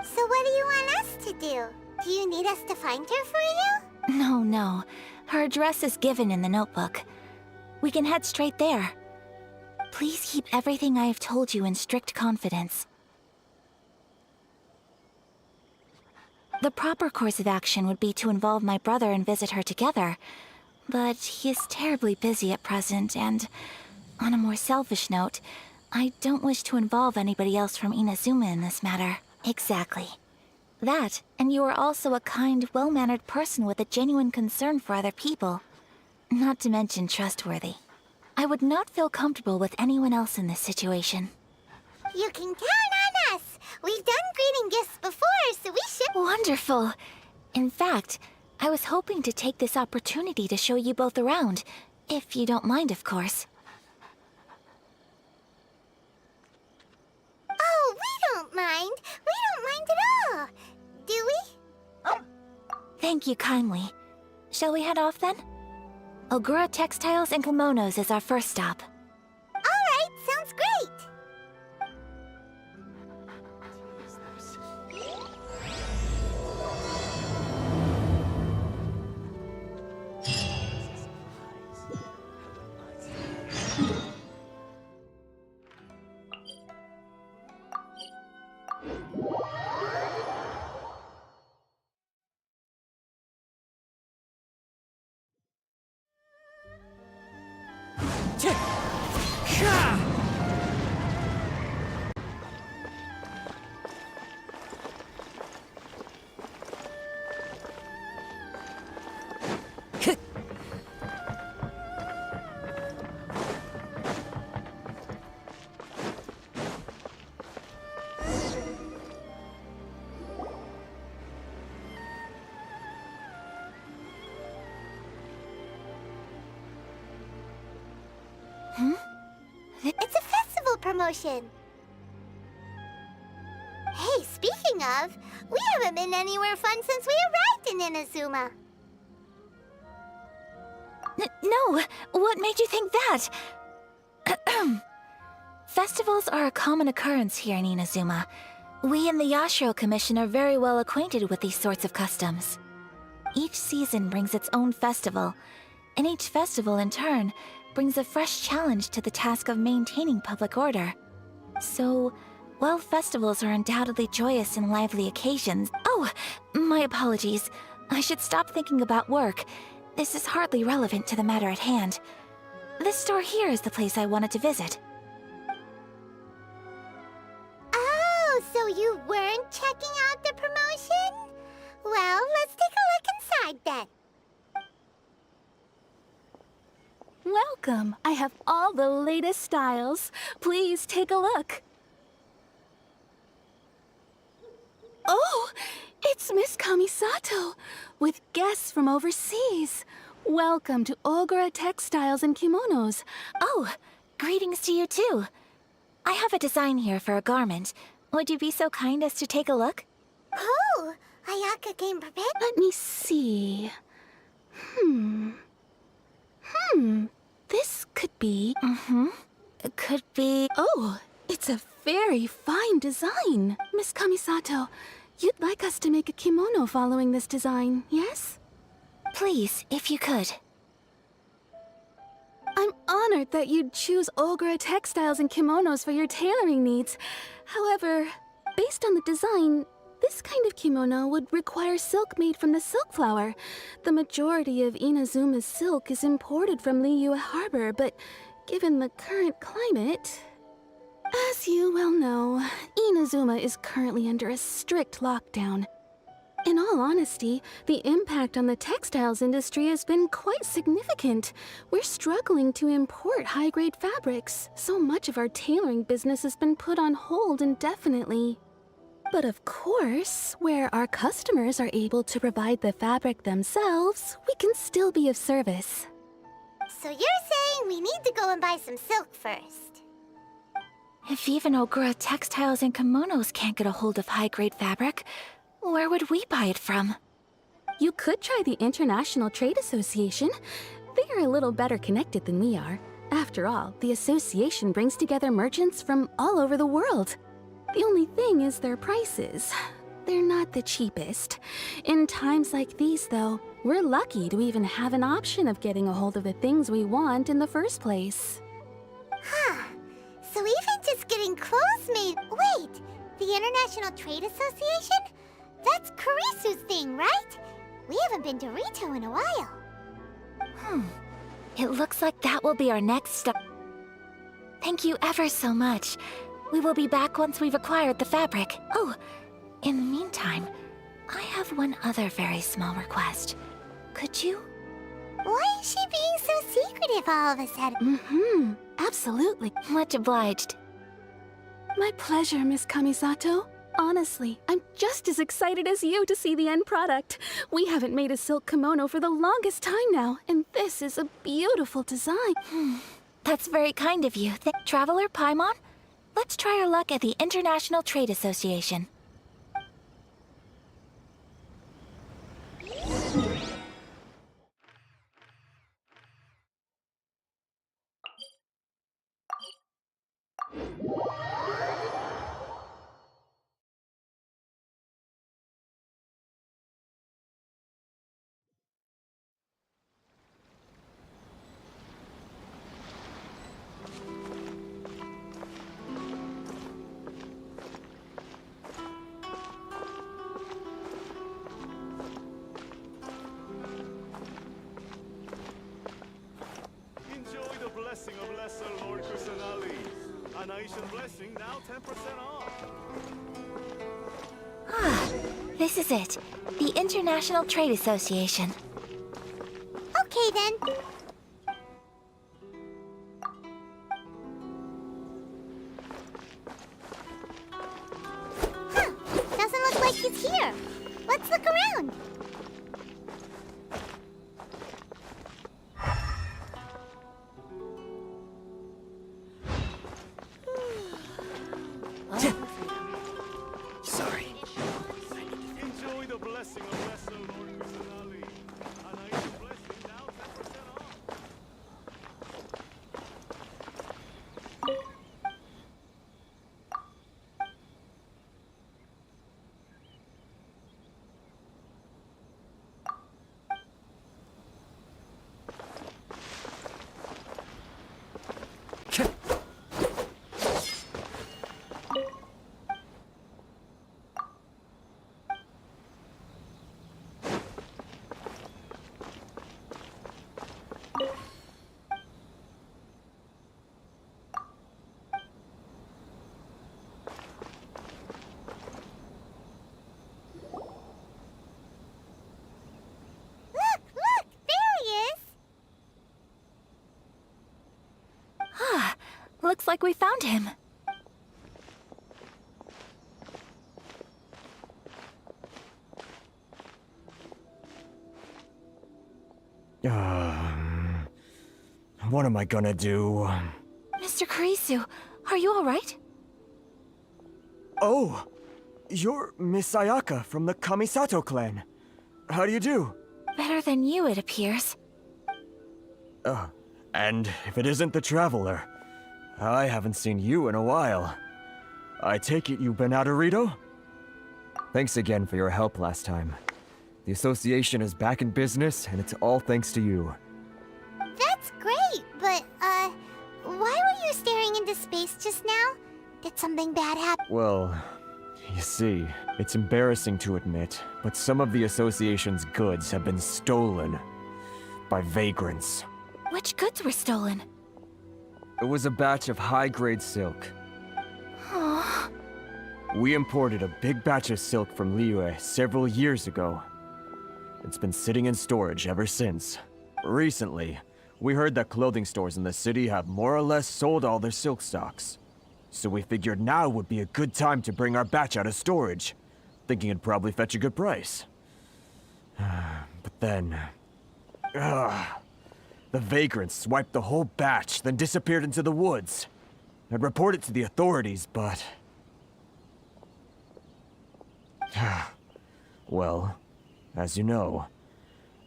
So what do you want us to do? Do you need us to find her for you? No. Her address is given in the notebook. We can head straight there. Please keep everything I have told you in strict confidence. The proper course of action would be to involve my brother and visit her together. But he is terribly busy at present, and on a more selfish note, I don't wish to involve anybody else from Inazuma in this matter. Exactly. That, and you are also a kind, well-mannered person with a genuine concern for other people. Not to mention trustworthy. I would not feel comfortable with anyone else in this situation. You can count on us! We've done greeting gifts before, so we should— Wonderful! In fact, I was hoping to take this opportunity to show you both around, if you don't mind, of course. Oh, we don't mind. We don't mind at all. Do we? Thank you kindly. Shall we head off then? Ogura Textiles and Kimonos is our first stop. All right, sounds great. It's a festival promotion. Hey, speaking of, we haven't been anywhere fun since we arrived in Inazuma. No, what made you think that? Festivals are a common occurrence here in Inazuma. We in the Yashiro Commission are very well acquainted with these sorts of customs. Each season brings its own festival, and each festival in turn brings a fresh challenge to the task of maintaining public order. So, while festivals are undoubtedly joyous and lively occasions— Oh, my apologies. I should stop thinking about work. This is hardly relevant to the matter at hand. This store here is the place I wanted to visit. Oh, so you weren't checking out the promotion? Well, let's take a look inside then. Welcome. I have all the latest styles. Please take a look. Oh, it's Miss Kamisato, with guests from overseas. Welcome to Ogura Textiles and Kimonos. Oh, greetings to you too. I have a design here for a garment. Would you be so kind as to take a look? Oh, Ayaka came prepared. Let me see. This could be... It could be... Oh, it's a very fine design. Miss Kamisato, you'd like us to make a kimono following this design, yes? Please, if you could. I'm honored that you'd choose Ogura Textiles and Kimonos for your tailoring needs. However, based on the design, this kind of kimono would require silk made from the silk flower. The majority of Inazuma's silk is imported from Liyue Harbor, but given the current climate... As you well know, Inazuma is currently under a strict lockdown. In all honesty, the impact on the textiles industry has been quite significant. We're struggling to import high-grade fabrics. So much of our tailoring business has been put on hold indefinitely. But of course, where our customers are able to provide the fabric themselves, we can still be of service. So you're saying we need to go and buy some silk first? If even Ogura Textiles and Kimonos can't get a hold of high-grade fabric, where would we buy it from? You could try the International Trade Association. They are a little better connected than we are. After all, the association brings together merchants from all over the world. The only thing is their prices. They're not the cheapest. In times like these, though, we're lucky to even have an option of getting a hold of the things we want in the first place. Huh. So even just getting clothes made... Wait! The International Trade Association? That's Kurisu's thing, right? We haven't been to Rito in a while. It looks like that will be our next stop. Thank you ever so much. We will be back once we've acquired the fabric. Oh, in the meantime, I have one other very small request. Could you? Why is she being so secretive all of a sudden? Absolutely. Much obliged. My pleasure, Miss Kamisato. Honestly, I'm just as excited as you to see the end product. We haven't made a silk kimono for the longest time now, and this is a beautiful design. That's very kind of you. Traveler Paimon, let's try our luck at the International Trade Association. Enjoy the blessing of Lesser Lord Kusanali. An Aishan blessing now 10% off. This is it. The International Trade Association. Okay then. Huh. Doesn't look like he's here. Let's look around. Looks like we found him. What am I gonna do? Mr. Kurisu, are you alright? Oh! You're Miss Ayaka from the Kamisato clan. How do you do? Better than you, it appears. And if it isn't the Traveler, I haven't seen you in a while. I take it you've been out of Rito? Thanks again for your help last time. The association is back in business, and it's all thanks to you. That's great, but, why were you staring into space just now? Did something bad happen? Well, you see, it's embarrassing to admit, but some of the association's goods have been stolen by vagrants. Which goods were stolen? It was a batch of high-grade silk. Aww. We imported a big batch of silk from Liyue several years ago. It's been sitting in storage ever since. Recently, we heard that clothing stores in the city have more or less sold all their silk stocks. So we figured now would be a good time to bring our batch out of storage, thinking it'd probably fetch a good price. But then... the vagrants swiped the whole batch, then disappeared into the woods. I'd report it to the authorities, but... well, as you know,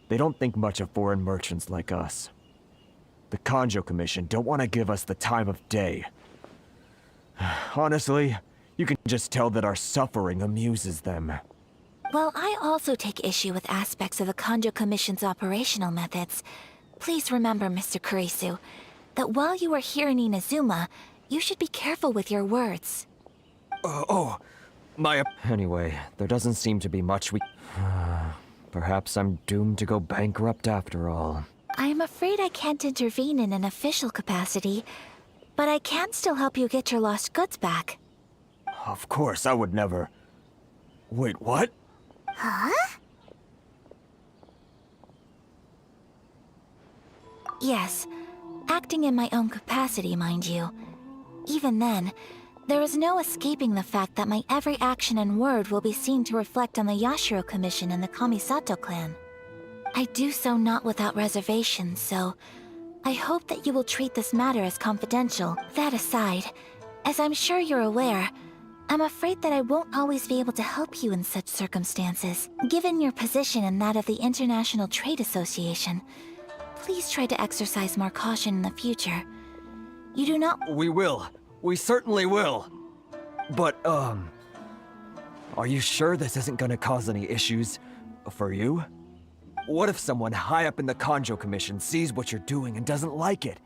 they don't think much of foreign merchants like us. The Kanjo Commission don't want to give us the time of day. Honestly, you can just tell that our suffering amuses them. Well, I also take issue with aspects of the Kanjo Commission's operational methods. Please remember, Mr. Kurisu, that while you are here in Inazuma, you should be careful with your words. Anyway, there doesn't seem to be much we... Perhaps I'm doomed to go bankrupt after all. I am afraid I can't intervene in an official capacity, but I can still help you get your lost goods back. Of course, I would never... Wait, what? Huh? Yes, acting in my own capacity, mind you. Even then, there is no escaping the fact that my every action and word will be seen to reflect on the Yashiro Commission and the Kamisato clan. I do so not without reservations, so I hope that you will treat this matter as confidential. That aside, as I'm sure you're aware, I'm afraid that I won't always be able to help you in such circumstances. Given your position and that of the International Trade Association, please try to exercise more caution in the future. You do not— We will. We certainly will. But, are you sure this isn't gonna cause any issues for you? What if someone high up in the Kanjo Commission sees what you're doing and doesn't like it?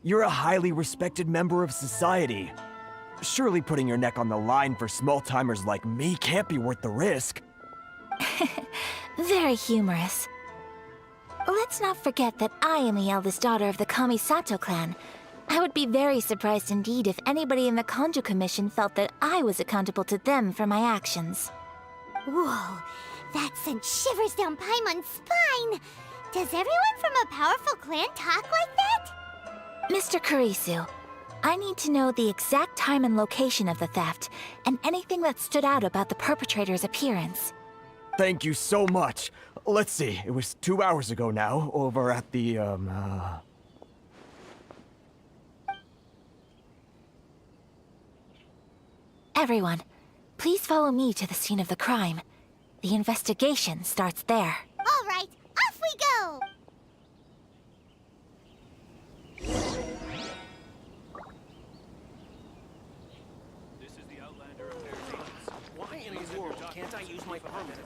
You're a highly respected member of society. Surely putting your neck on the line for small-timers like me can't be worth the risk. Very humorous. Let's not forget that I am the eldest daughter of the Kamisato clan. I would be very surprised indeed if anybody in the Kanjo Commission felt that I was accountable to them for my actions. Whoa, that sent shivers down Paimon's spine! Does everyone from a powerful clan talk like that? Mr. Kurisu, I need to know the exact time and location of the theft, and anything that stood out about the perpetrator's appearance. Thank you so much. Let's see, it was 2 hours ago now, over at the, Everyone, please follow me to the scene of the crime. The investigation starts there. All right, off we go! This is the Outlander of Paradise. Why in the world can't I use my permit?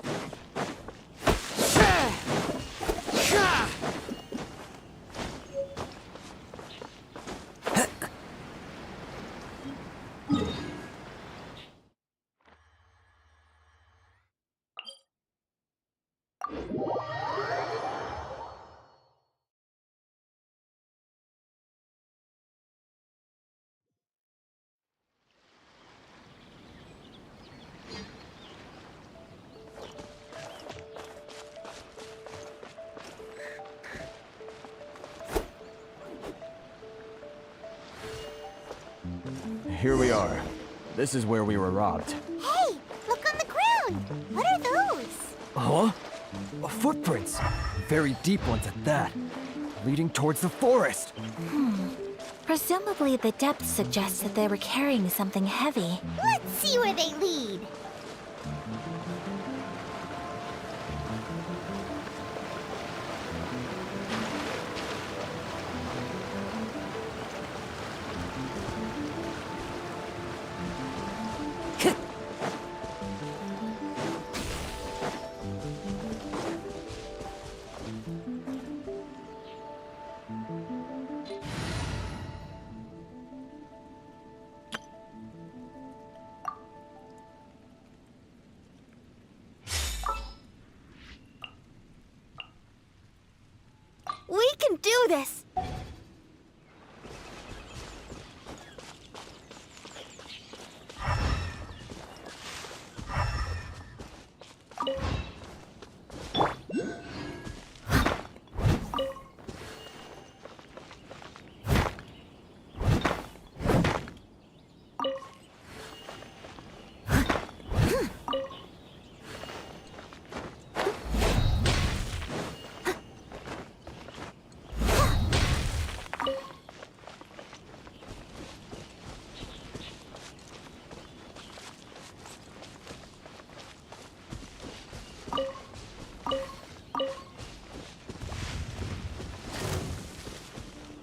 here we are. This is where we were robbed. Hey, look on the ground. What are those? Huh? Footprints. Very deep ones at that. Leading towards the forest. Presumably the depth suggests that they were carrying something heavy. Let's see where they lead. We can do this!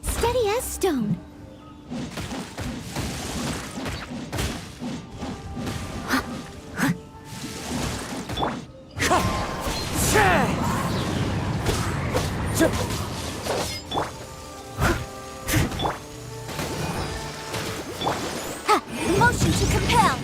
Steady as stone. Motion to compel!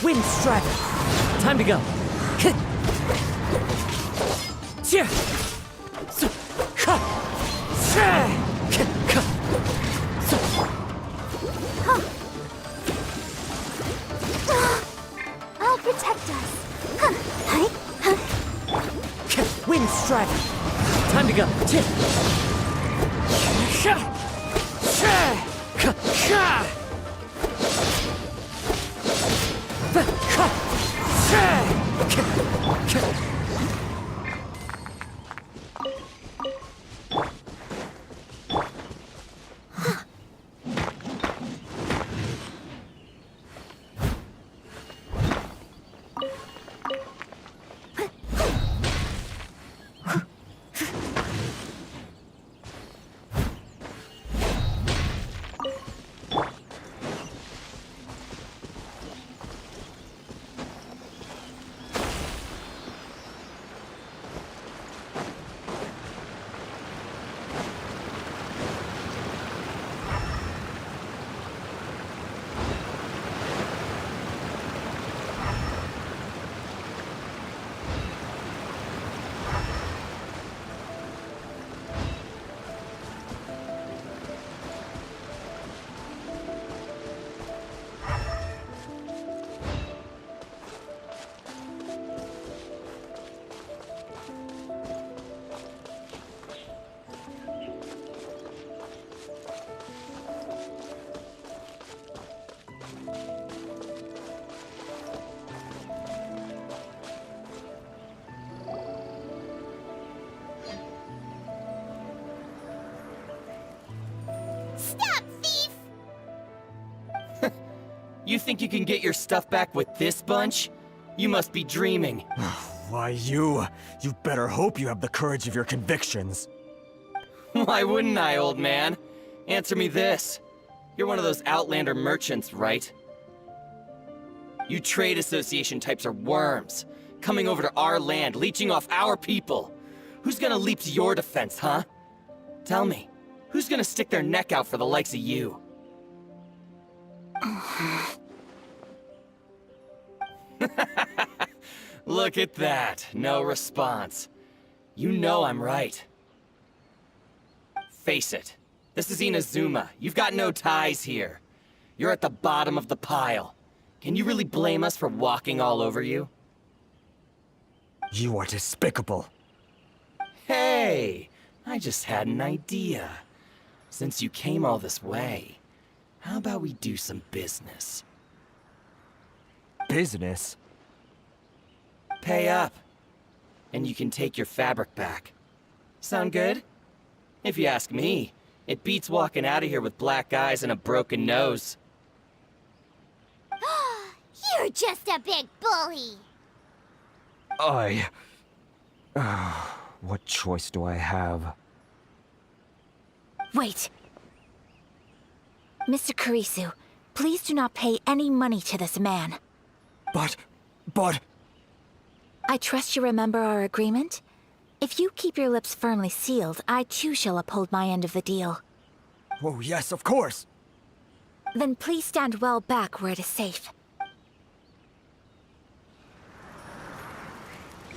Wind strike. Time to go. I'll protect us. Wind strike. Time to go. Stop, thief! You think you can get your stuff back with this bunch? You must be dreaming. Why, you better hope you have the courage of your convictions. Why wouldn't I, old man? Answer me this. You're one of those Outlander merchants, right? You trade association types are worms, coming over to our land, leeching off our people. Who's gonna leap to your defense, huh? Tell me, who's gonna stick their neck out for the likes of you? Look at that, no response. You know I'm right. Face it, this is Inazuma. You've got no ties here. You're at the bottom of the pile. Can you really blame us for walking all over you? You are despicable. Hey! I just had an idea. Since you came all this way, how about we do some business? Business? Pay up, and you can take your fabric back. Sound good? If you ask me, it beats walking out of here with black eyes and a broken nose. You're just a big bully. What choice do I have? Wait. Mr. Kurisu, please do not pay any money to this man. But... I trust you remember our agreement? If you keep your lips firmly sealed, I too shall uphold my end of the deal. Oh, yes, of course. Then please stand well back where it is safe.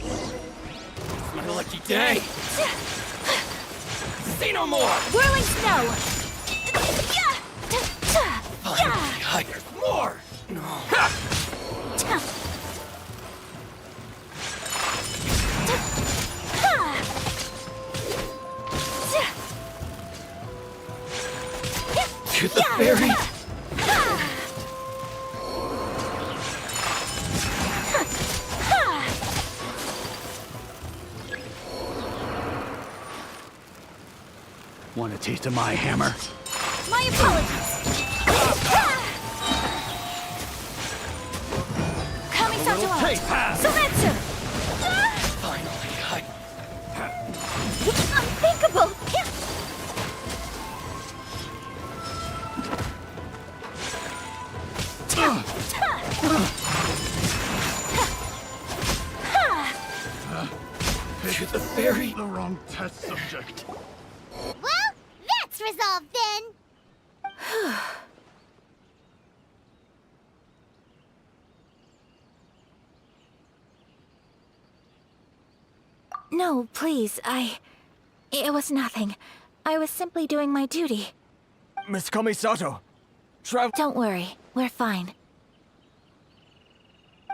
It's my lucky day! Say no more! Whirling snow! Finally, there's more! No. To the fairy! Want a taste of my hammer? My apologies! Kamisato! Surrender! Finally, Unthinkable! To the fairy! The wrong test subject. Well, that's resolved then. No, please, It was nothing. I was simply doing my duty. Miss Kamisato, Don't worry, we're fine.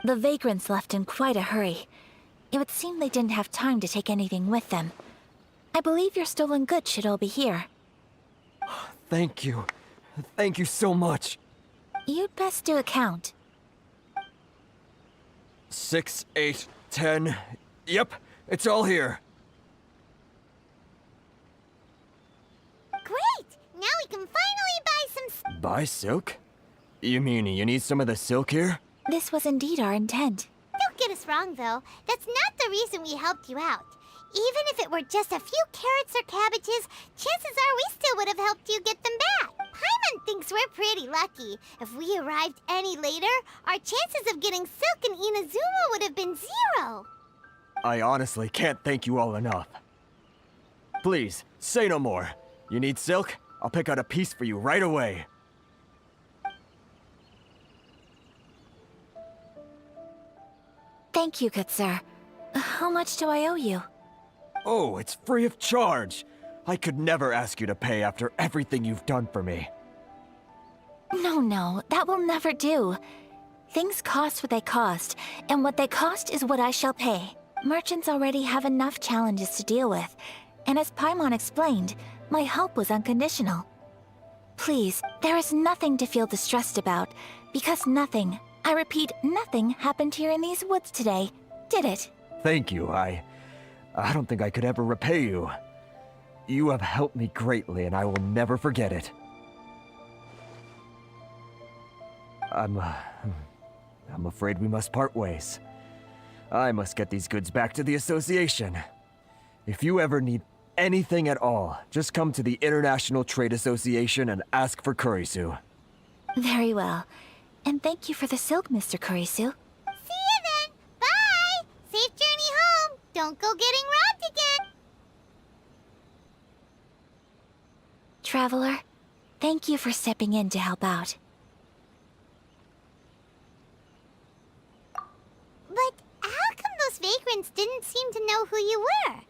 The vagrants left in quite a hurry. It would seem they didn't have time to take anything with them. I believe your stolen goods should all be here. Thank you. Thank you so much. You'd best do a count. 6, 8, 10. Yep, it's all here. Great! Now we can finally buy some... Buy silk? You mean you need some of the silk here? This was indeed our intent. Don't get us wrong, though. That's not the reason we helped you out. Even if it were just a few carrots or cabbages, chances are we still would have helped you get them back. Paimon thinks we're pretty lucky. If we arrived any later, our chances of getting silk in Inazuma would have been 0. I honestly can't thank you all enough. Please, say no more. You need silk? I'll pick out a piece for you right away. Thank you, good sir. How much do I owe you? Oh, it's free of charge. I could never ask you to pay after everything you've done for me. No, that will never do. Things cost what they cost, and what they cost is what I shall pay. Merchants already have enough challenges to deal with, and as Paimon explained, my help was unconditional. Please, there is nothing to feel distressed about, because nothing, I repeat, nothing happened here in these woods today, did it? Thank you. I don't think I could ever repay you. You have helped me greatly, and I will never forget it. I'm afraid we must part ways. I must get these goods back to the association. If you ever need anything at all, just come to the International Trade Association and ask for Kurisu. Very well. And thank you for the silk, Mr. Kurisu. See you then! Bye! Safe journey home! Don't go getting robbed again! Traveler, thank you for stepping in to help out. But how come those vagrants didn't seem to know who you were?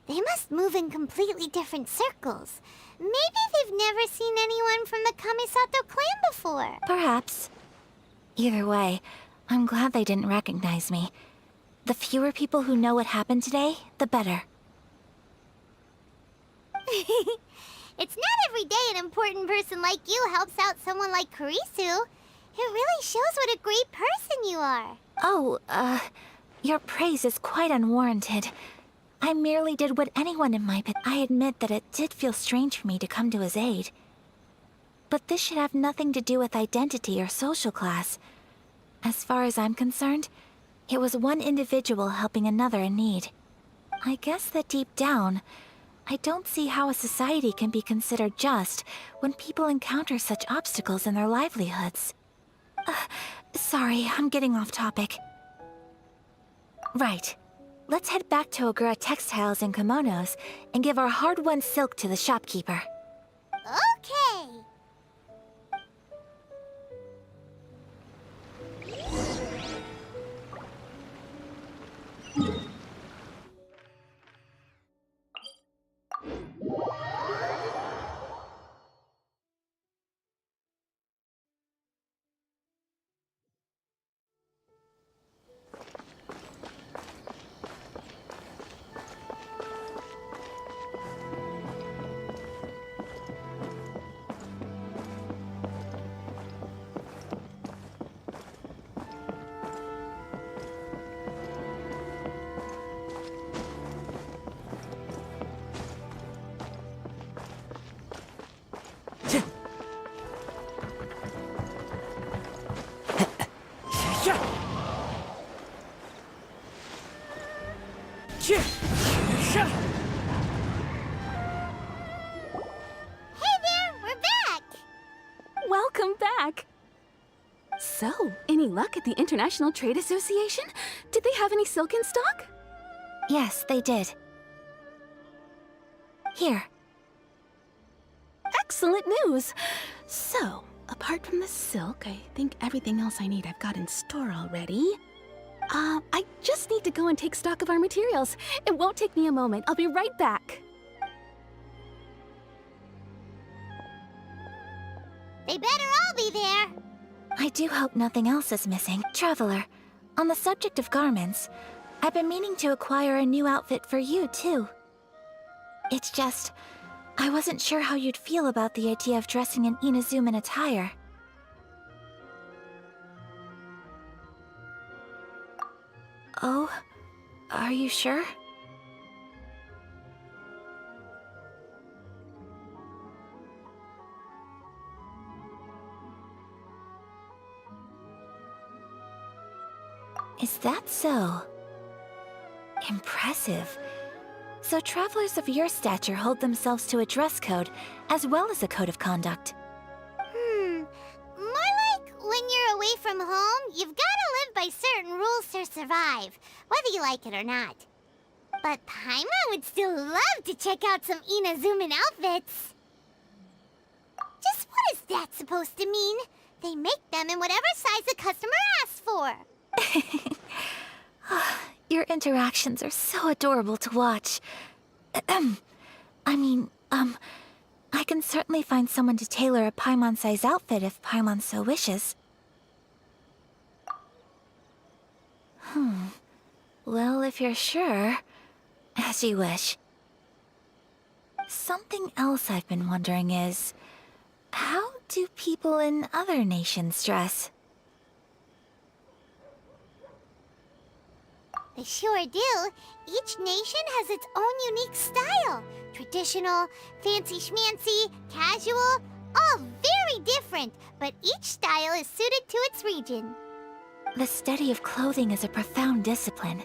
They must move in completely different circles. Maybe they've never seen anyone from the Kamisato clan before. Perhaps. Either way, I'm glad they didn't recognize me. The fewer people who know what happened today, the better. It's not every day an important person like you helps out someone like Kurisu. It really shows what a great person you are. Oh, your praise is quite unwarranted. I merely did what anyone in my I admit that it did feel strange for me to come to his aid. But this should have nothing to do with identity or social class. As far as I'm concerned, it was one individual helping another in need. I guess that deep down, I don't see how a society can be considered just when people encounter such obstacles in their livelihoods. Sorry, I'm getting off topic. Right. Let's head back to Ogura Textiles and Kimonos and give our hard-won silk to the shopkeeper. Okay. Welcome back! So, any luck at the International Trade Association? Did they have any silk in stock? Yes, they did. Here. Excellent news! So, apart from the silk, I think everything else I need I've got in store already. I just need to go and take stock of our materials. It won't take me a moment. I'll be right back. They better all be there. I do hope nothing else is missing. Traveler, on the subject of garments, I've been meaning to acquire a new outfit for you, too. It's just, I wasn't sure how you'd feel about the idea of dressing in Inazuman attire. Oh, are you sure? Is that so? Impressive. So travelers of your stature hold themselves to a dress code, as well as a code of conduct. More like when you're away from home, you've gotta live by certain rules to survive, whether you like it or not. But Paimon would still love to check out some Inazuman outfits. Just what is that supposed to mean? They make them in whatever size the customer asks for. Your interactions are so adorable to watch. I can certainly find someone to tailor a Paimon-size outfit if Paimon so wishes. Well, if you're sure, as you wish. Something else I've been wondering is, how do people in other nations dress? They sure do. Each nation has its own unique style. Traditional, fancy schmancy, casual, all very different, but each style is suited to its region. The study of clothing is a profound discipline,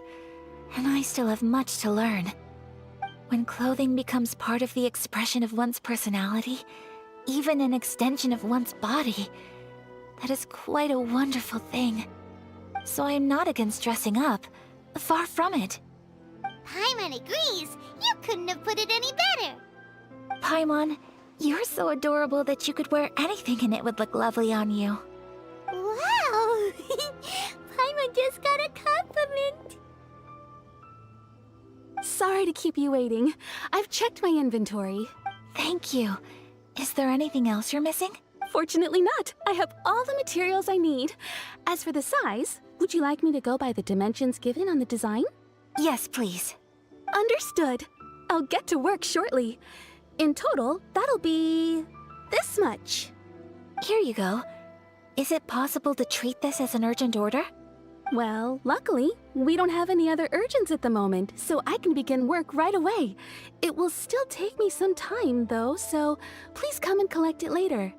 and I still have much to learn. When clothing becomes part of the expression of one's personality, even an extension of one's body, that is quite a wonderful thing. So I am not against dressing up. Far from it. Paimon agrees. You couldn't have put it any better. Paimon, you're so adorable that you could wear anything and it would look lovely on you. Wow! Paimon just got a compliment. Sorry to keep you waiting. I've checked my inventory. Thank you. Is there anything else you're missing? Unfortunately not. I have all the materials I need. As for the size, would you like me to go by the dimensions given on the design? Yes, please. Understood. I'll get to work shortly. In total, that'll be this much. Here you go. Is it possible to treat this as an urgent order? Well, luckily, we don't have any other urgents at the moment, so I can begin work right away. It will still take me some time, though, so please come and collect it later.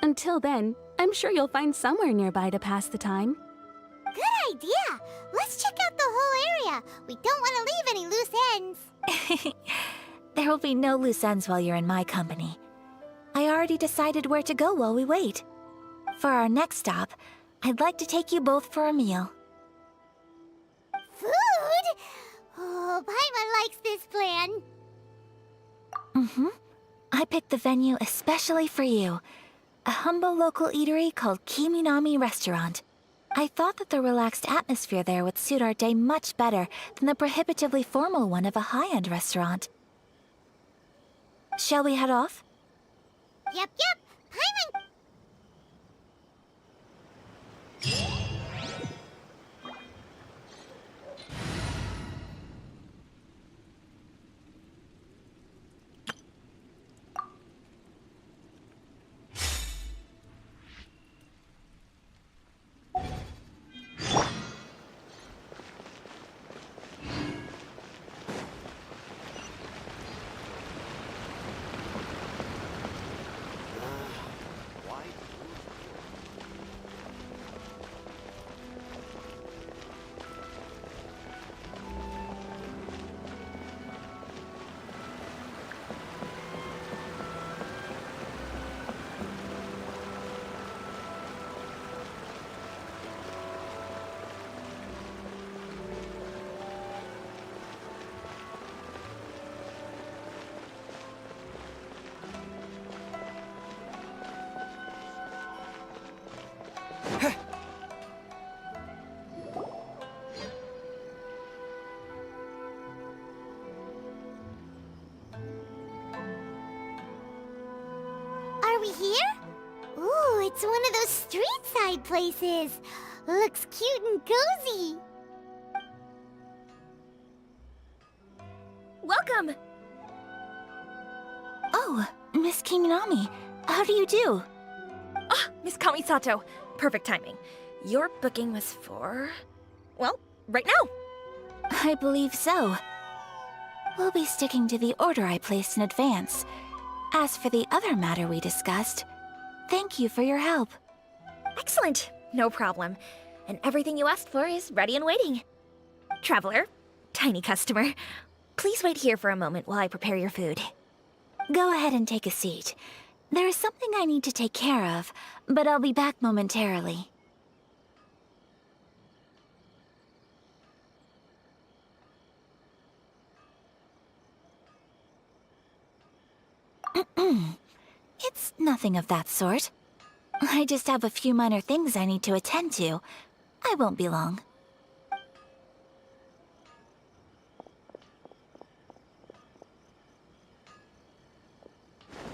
Until then, I'm sure you'll find somewhere nearby to pass the time. Good idea! Let's check out the whole area. We don't want to leave any loose ends. There will be no loose ends while you're in my company. I already decided where to go while we wait. For our next stop, I'd like to take you both for a meal. Food? Oh, Paimon likes this plan. I picked the venue especially for you. A humble local eatery called Kiminami Restaurant. I thought that the relaxed atmosphere there would suit our day much better than the prohibitively formal one of a high-end restaurant. Shall we head off? Yep. Paimon... Are we here? Ooh, it's one of those street-side places. Looks cute and cozy. Welcome! Oh, Miss Kiminami, how do you do? Ah, Miss Kamisato. Perfect timing. Your booking was for... well, right now. I believe so. We'll be sticking to the order I placed in advance. As for the other matter we discussed, thank you for your help. Excellent. No problem. And everything you asked for is ready and waiting. Traveler, tiny customer, please wait here for a moment while I prepare your food. Go ahead and take a seat. There is something I need to take care of, but I'll be back momentarily. It's nothing of that sort. I just have a few minor things I need to attend to. I won't be long.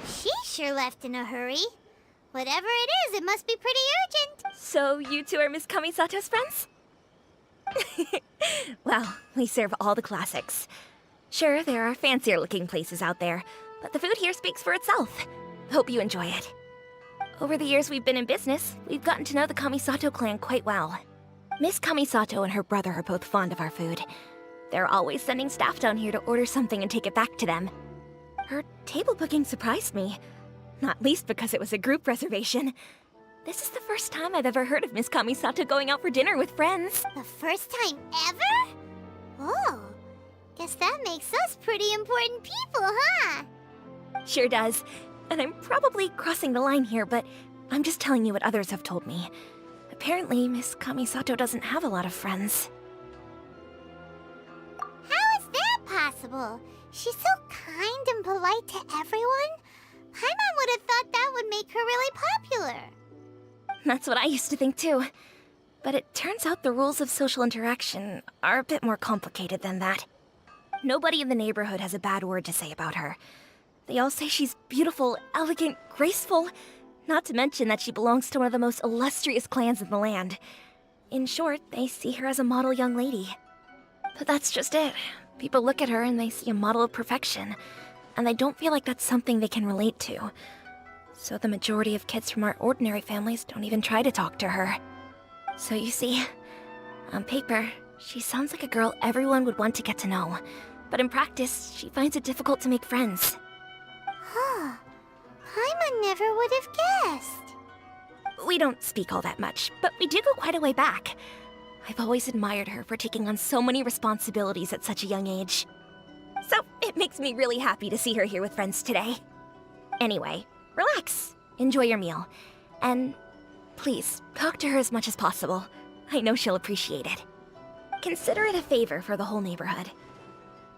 She sure left in a hurry. Whatever it is, it must be pretty urgent. So you two are Miss Kamisato's friends? Well, we serve all the classics. Sure, there are fancier-looking places out there, but the food here speaks for itself. Hope you enjoy it. Over the years we've been in business, we've gotten to know the Kamisato clan quite well. Miss Kamisato and her brother are both fond of our food. They're always sending staff down here to order something and take it back to them. Her table booking surprised me, not least because it was a group reservation. This is the first time I've ever heard of Miss Kamisato going out for dinner with friends. The first time ever? Oh, guess that makes us pretty important people, huh? Sure does. And I'm probably crossing the line here, but I'm just telling you what others have told me. Apparently, Miss Kamisato doesn't have a lot of friends. How is that possible? She's so kind and polite to everyone. Paimon would have thought that would make her really popular. That's what I used to think too. But it turns out the rules of social interaction are a bit more complicated than that. Nobody in the neighborhood has a bad word to say about her. They all say she's beautiful, elegant, graceful, Not to mention that she belongs to one of the most illustrious clans in the land. In short, they see her as a model young lady. But that's just it. People look at her and they see a model of perfection, and they don't feel like that's something they can relate to. So the majority of kids from our ordinary families don't even try to talk to her. So you see, on paper, she sounds like a girl everyone would want to get to know. But in practice, she finds it difficult to make friends. Huh. Paimon never would have guessed. We don't speak all that much, but we do go quite a way back. I've always admired her for taking on so many responsibilities at such a young age. So it makes me really happy to see her here with friends today. Anyway, relax, enjoy your meal, and please, talk to her as much as possible. I know she'll appreciate it. Consider it a favor for the whole neighborhood.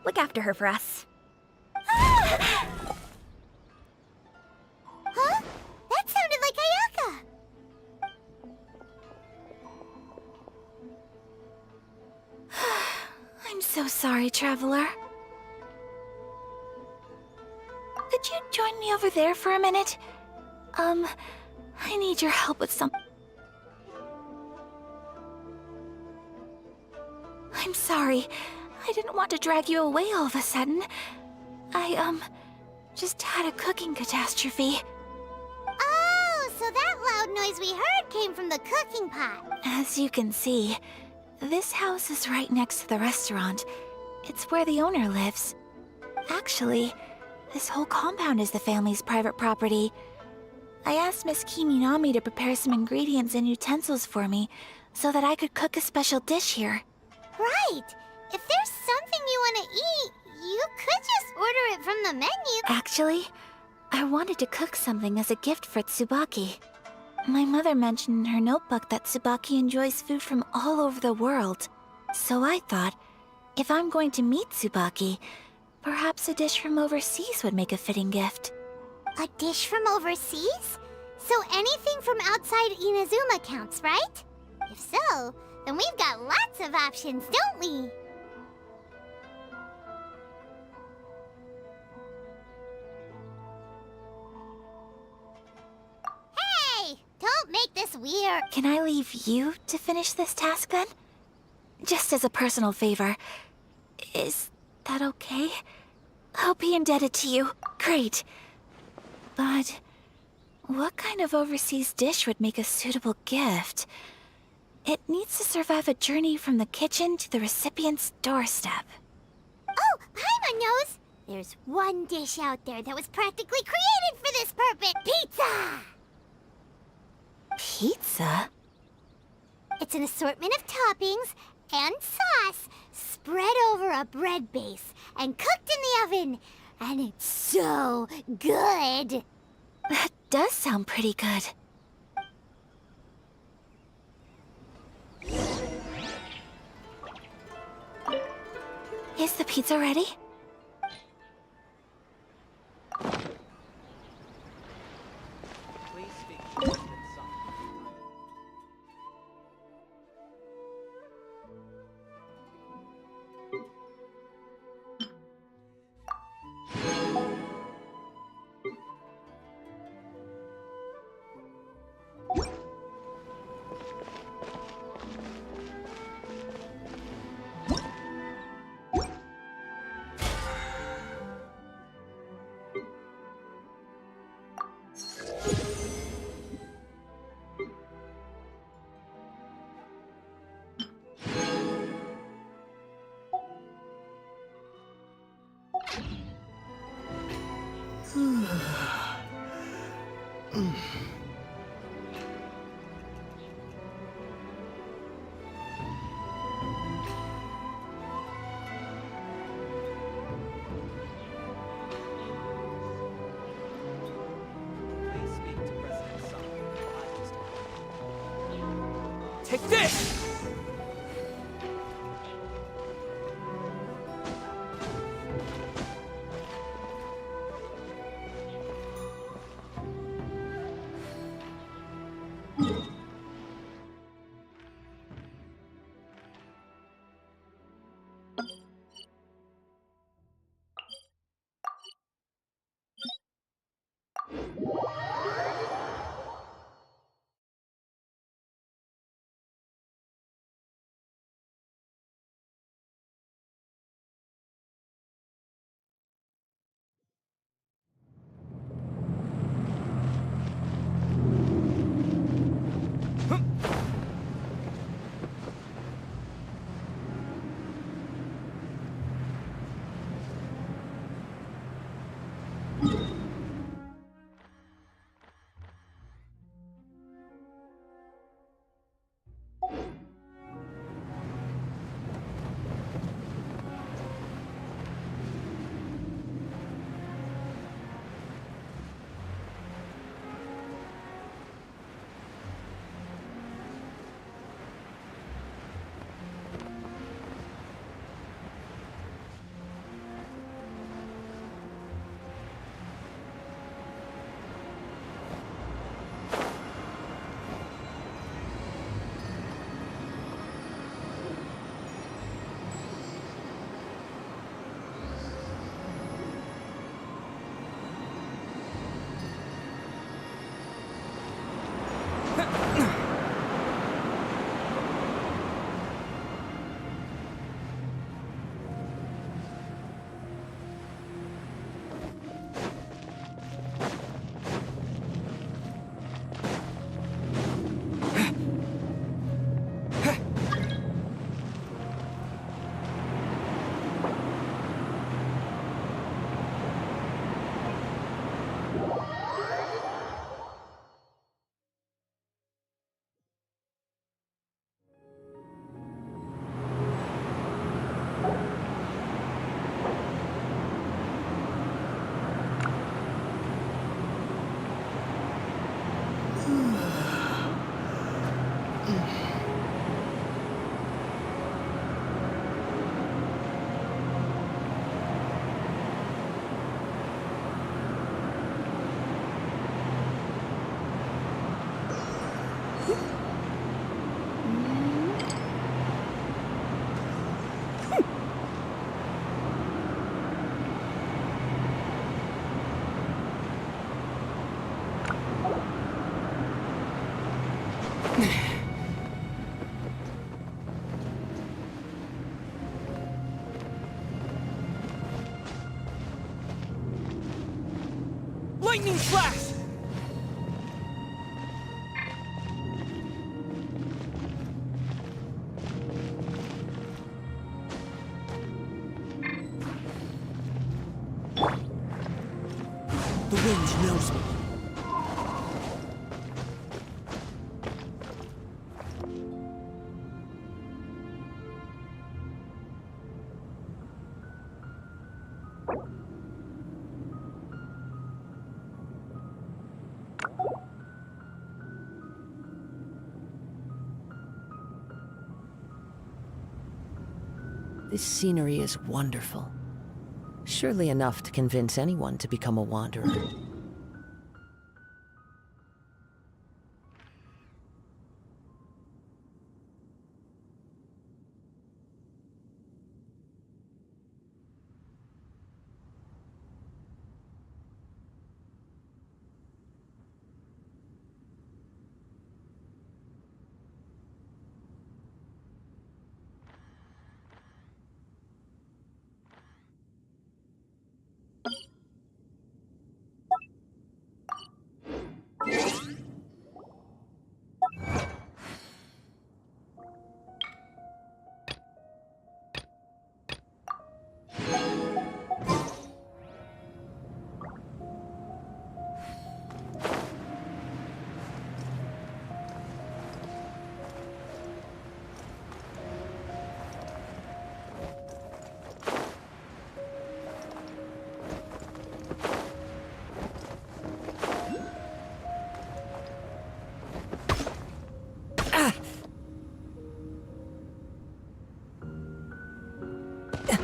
Look after her for us. Huh? That sounded like Ayaka! I'm so sorry, Traveler. Could you join me over there for a minute? I need your help with some... I'm sorry. I didn't want to drag you away all of a sudden. I, just had a cooking catastrophe. Oh, so that loud noise we heard came from the cooking pot. As you can see, this house is right next to the restaurant. It's where the owner lives. Actually, this whole compound is the family's private property. I asked Miss Kiminami to prepare some ingredients and utensils for me, so that I could cook a special dish here. Right! If there's something you want to eat, you could just order it from the menu. Actually, I wanted to cook something as a gift for Tsubaki. My mother mentioned in her notebook that Tsubaki enjoys food from all over the world. So I thought, if I'm going to meet Tsubaki, perhaps a dish from overseas would make a fitting gift. A dish from overseas? So anything from outside Inazuma counts, right? If so, then we've got lots of options, don't we? Hey! Don't make this weird. Can I leave you to finish this task then? Just as a personal favor. Is that okay? I'll be indebted to you. Great. But what kind of overseas dish would make a suitable gift? It needs to survive a journey from the kitchen to the recipient's doorstep. Oh, Paimon knows! There's one dish out there that was practically created for this purpose. Pizza! Pizza? It's an assortment of toppings and sauce spread over a bread base and cooked in the oven. And it's so good! That does sound pretty good. Is the pizza ready? Take this! Lightning flash! The wind knows me. This scenery is wonderful. Surely enough to convince anyone to become a wanderer.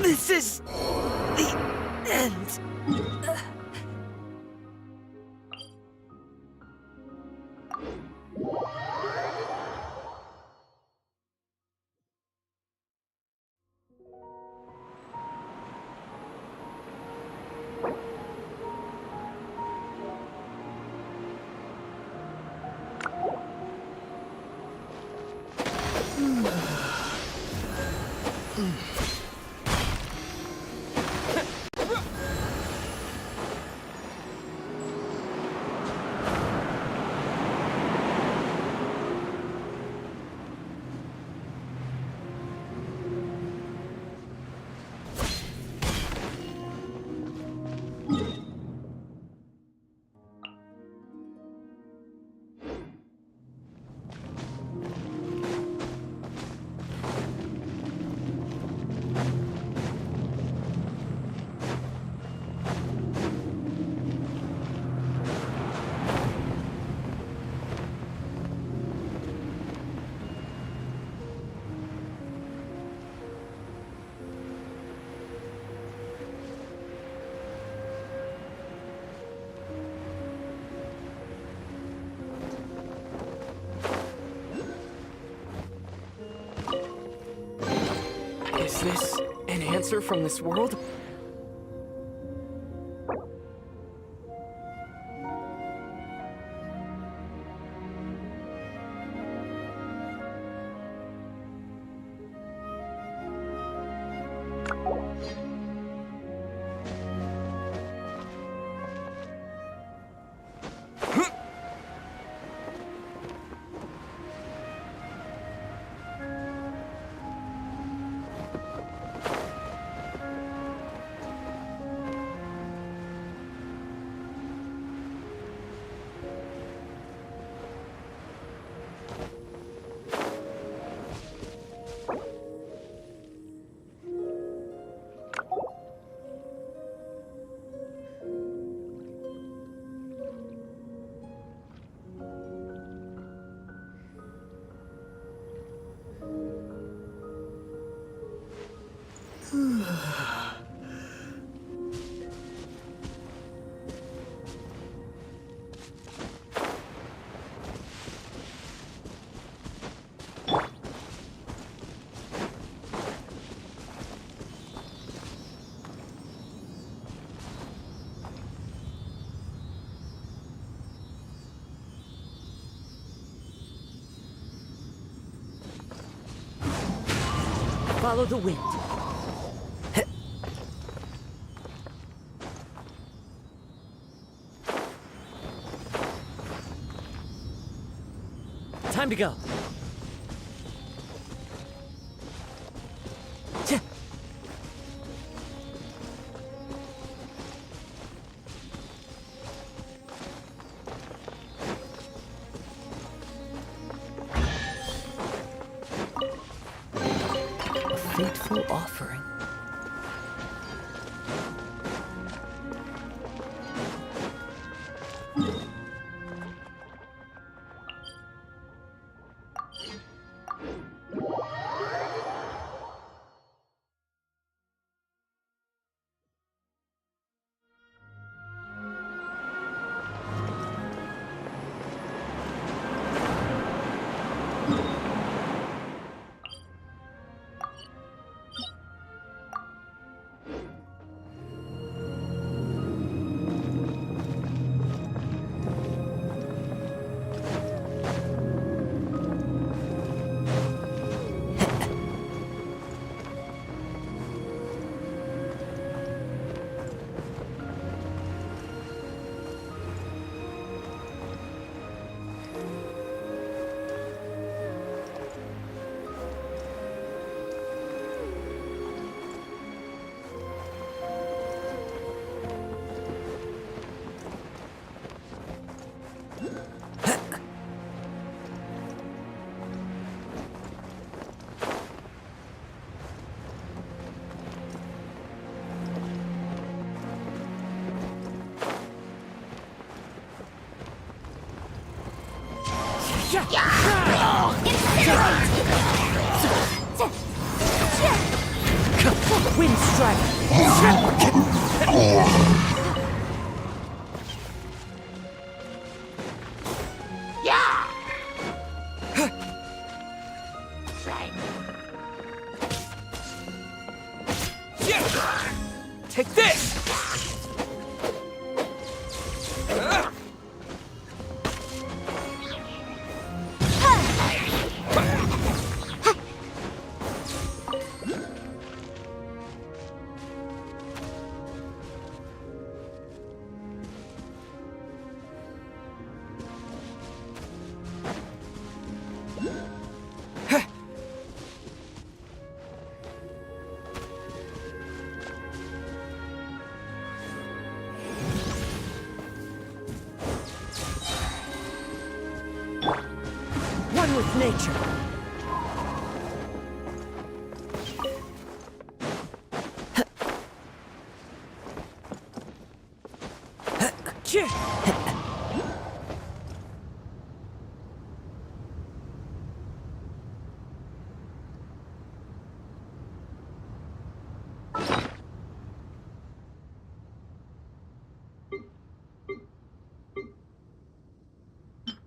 This is the end. Is this an answer from this world? Follow the wind. Time to go. A fateful offering. Wind strike! Take this! One with nature.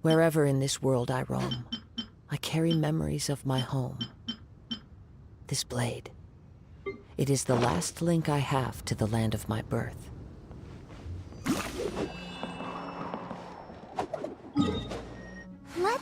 Wherever in this world I roam, I carry memories of my home. This blade. It is the last link I have to the land of my birth. What?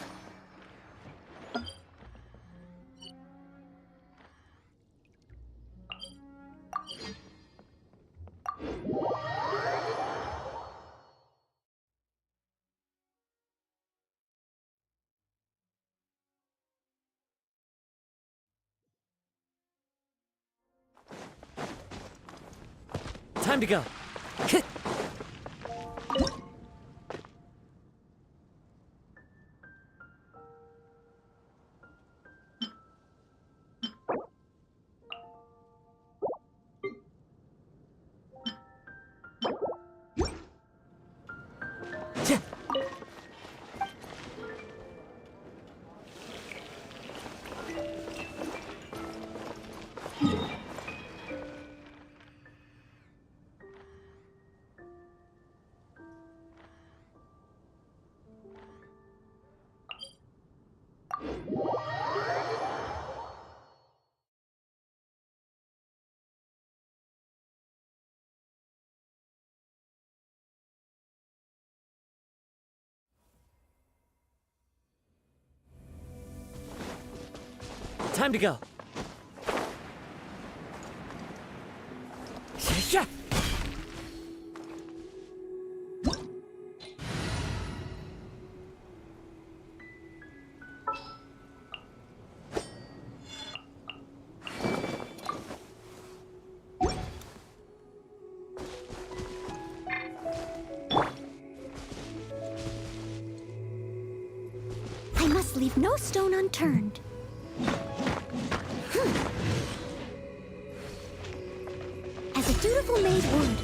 Time to go. Time to go. Yeah. leave no stone unturned. As a dutiful maid would.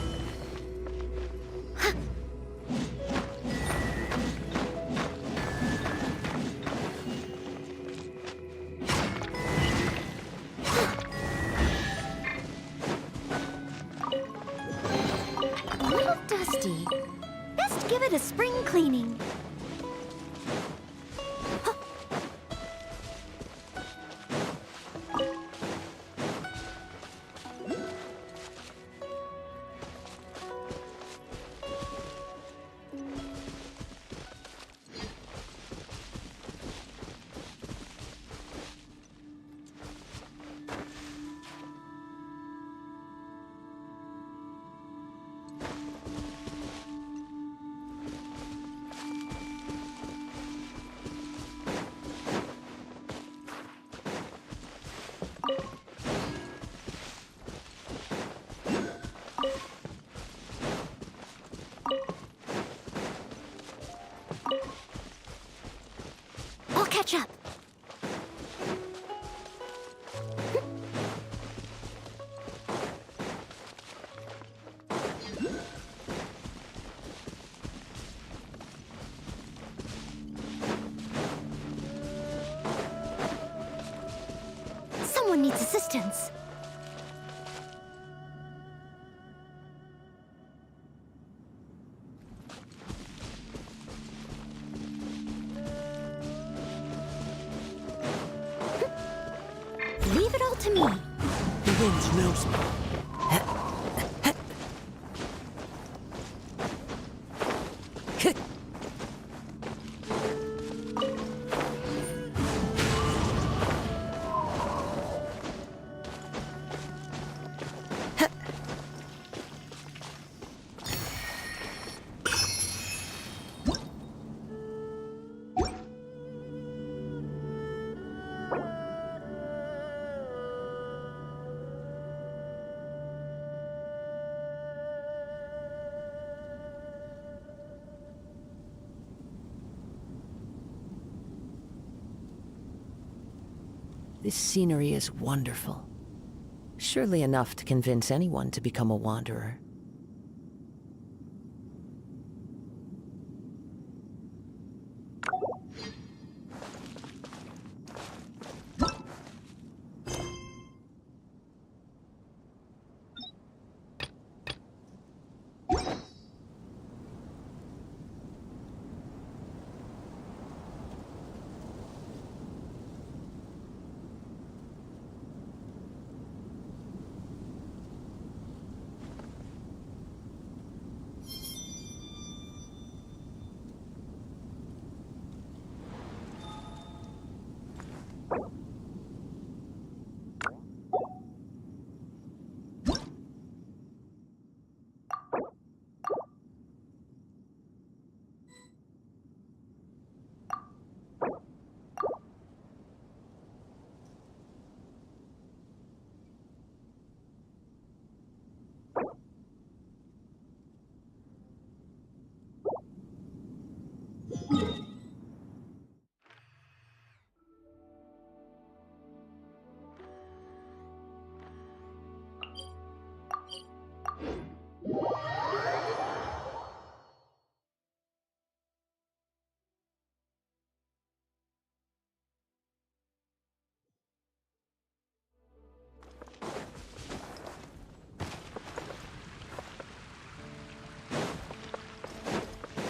A little dusty. Best give it a spring cleaning. I'll catch up. Someone needs assistance. Leave it all to me. The wind knows me. This scenery is wonderful. Surely enough to convince anyone to become a wanderer.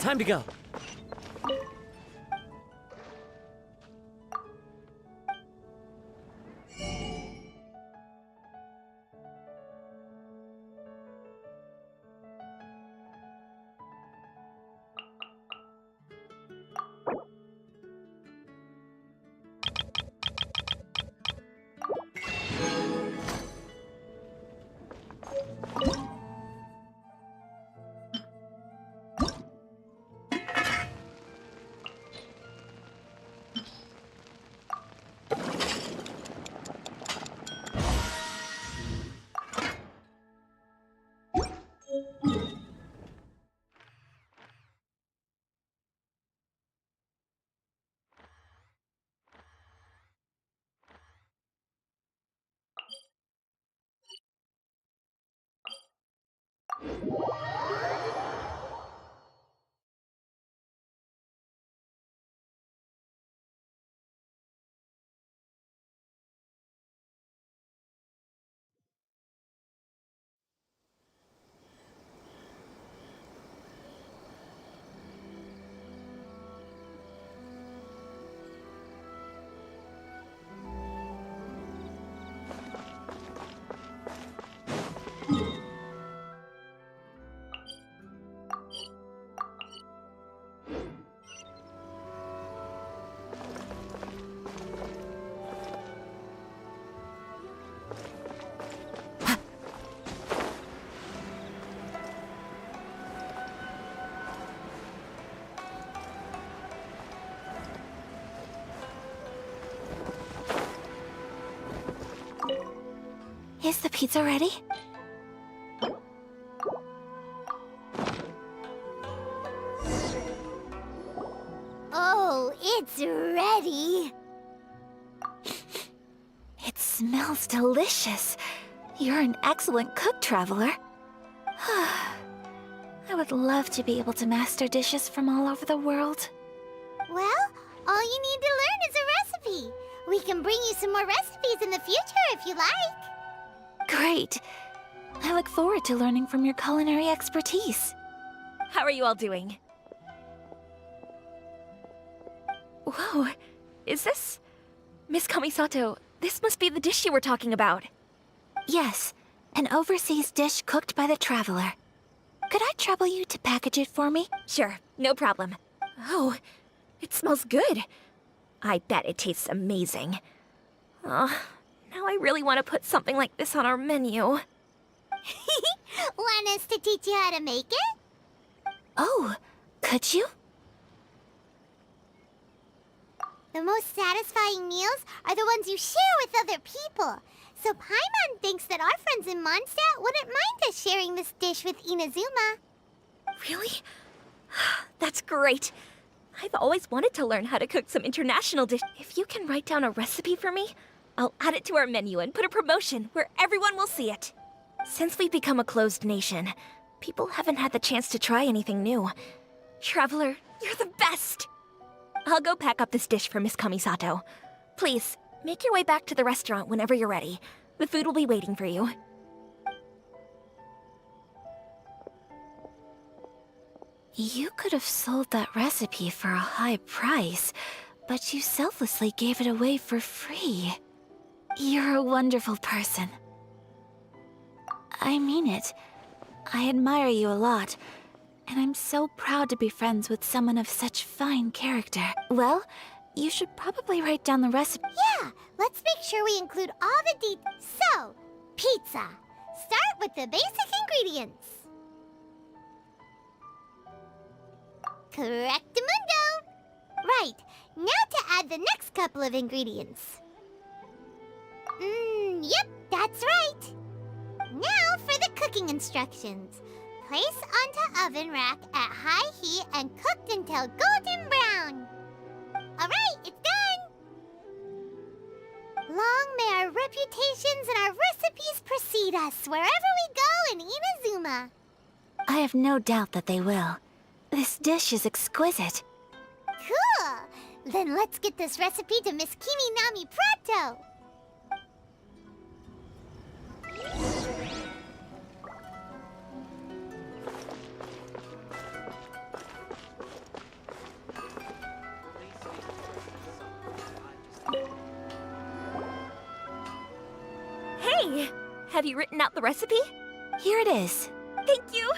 Time to go. Is the pizza ready? Oh, it's ready. It smells delicious. You're an excellent cook, Traveler. I would love to be able to master dishes from all over the world. Well, all you need to learn is a recipe. We can bring you some more recipes in the future if you like. Great. I look forward to learning from your culinary expertise. How are you all doing? Whoa, is this... Miss Kamisato, this must be the dish you were talking about. Yes, an overseas dish cooked by the Traveler. Could I trouble you to package it for me? Sure, no problem. Oh, it smells good. I bet it tastes amazing. Oh, now I really want to put something like this on our menu. Want us to teach you how to make it? Oh, could you? The most satisfying meals are the ones you share with other people. So Paimon thinks that our friends in Mondstadt wouldn't mind us sharing this dish with Inazuma. Really? That's great. I've always wanted to learn how to cook some international dish. If you can write down a recipe for me, I'll add it to our menu and put a promotion where everyone will see it. Since we've become a closed nation, people haven't had the chance to try anything new. Traveler, you're the best! I'll go pack up this dish for Miss Kamisato. Please, make your way back to the restaurant whenever you're ready. The food will be waiting for you. You could have sold that recipe for a high price, but you selflessly gave it away for free. You're a wonderful person. I mean it. I admire you a lot, and I'm so proud to be friends with someone of such fine character. Well, you should probably write down the recipe. Yeah, let's make sure we include all the details. So, pizza. Start with the basic ingredients. Correctamundo! Right, now to add the next couple of ingredients. Yep, that's right. Now for the cooking instructions. Place onto oven rack at high heat and cooked until golden brown. Alright, it's done! Long may our reputations and our recipes precede us wherever we go in Inazuma. I have no doubt that they will. This dish is exquisite. Cool! Then let's get this recipe to Miss Kiminami pronto! Hey! Have you written out the recipe? Here it is. Thank you!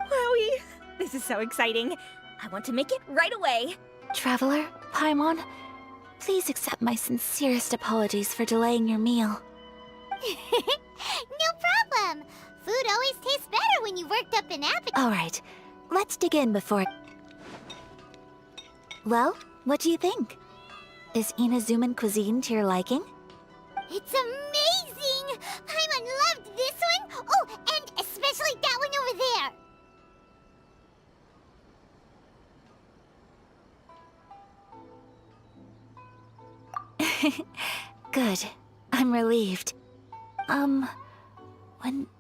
Wowie! This is so exciting. I want to make it right away. Traveler, Paimon, please accept my sincerest apologies for delaying your meal. No problem! Food always tastes better when you worked up an appetite. All right, let's dig in before... Well, what do you think? Is Inazuman cuisine to your liking? It's amazing! Paimon loved this one! Oh, and especially that one over there! Good. I'm relieved. When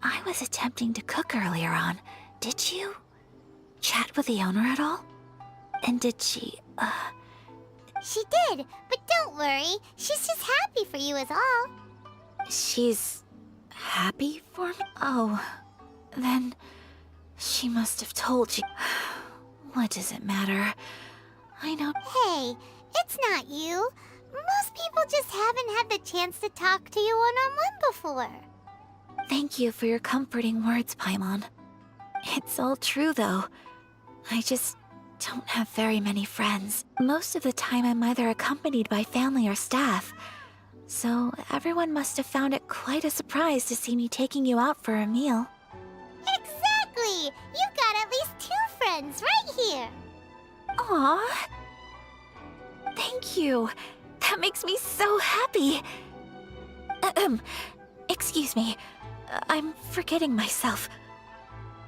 I was attempting to cook earlier on, did you chat with the owner at all? And did she, She did, but don't worry. She's just happy for you is all. She's happy for me? Oh, then she must have told you. What does it matter? I know. Hey, it's not you. Most people just haven't had the chance to talk to you one-on-one before. Thank you for your comforting words, Paimon. It's all true, though. I just don't have very many friends. Most of the time I'm either accompanied by family or staff. So everyone must have found it quite a surprise to see me taking you out for a meal. Exactly! You've got at least 2 friends right here. Aww. Thank you. That makes me so happy. Excuse me. I'm forgetting myself.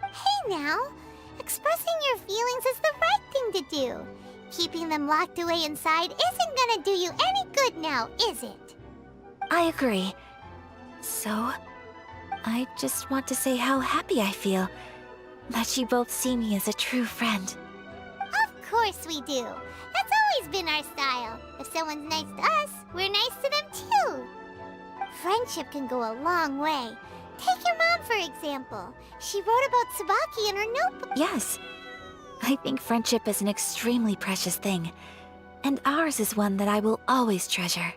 Hey now! Expressing your feelings is the right thing to do. Keeping them locked away inside isn't gonna do you any good now, is it? I agree. So, I just want to say how happy I feel that you both see me as a true friend. Of course we do. That's always been our style. If someone's nice to us, we're nice to them too. Friendship can go a long way. Take your mom, for example. She wrote about Tsubaki in her notebook. Yes. I think friendship is an extremely precious thing. And ours is one that I will always treasure.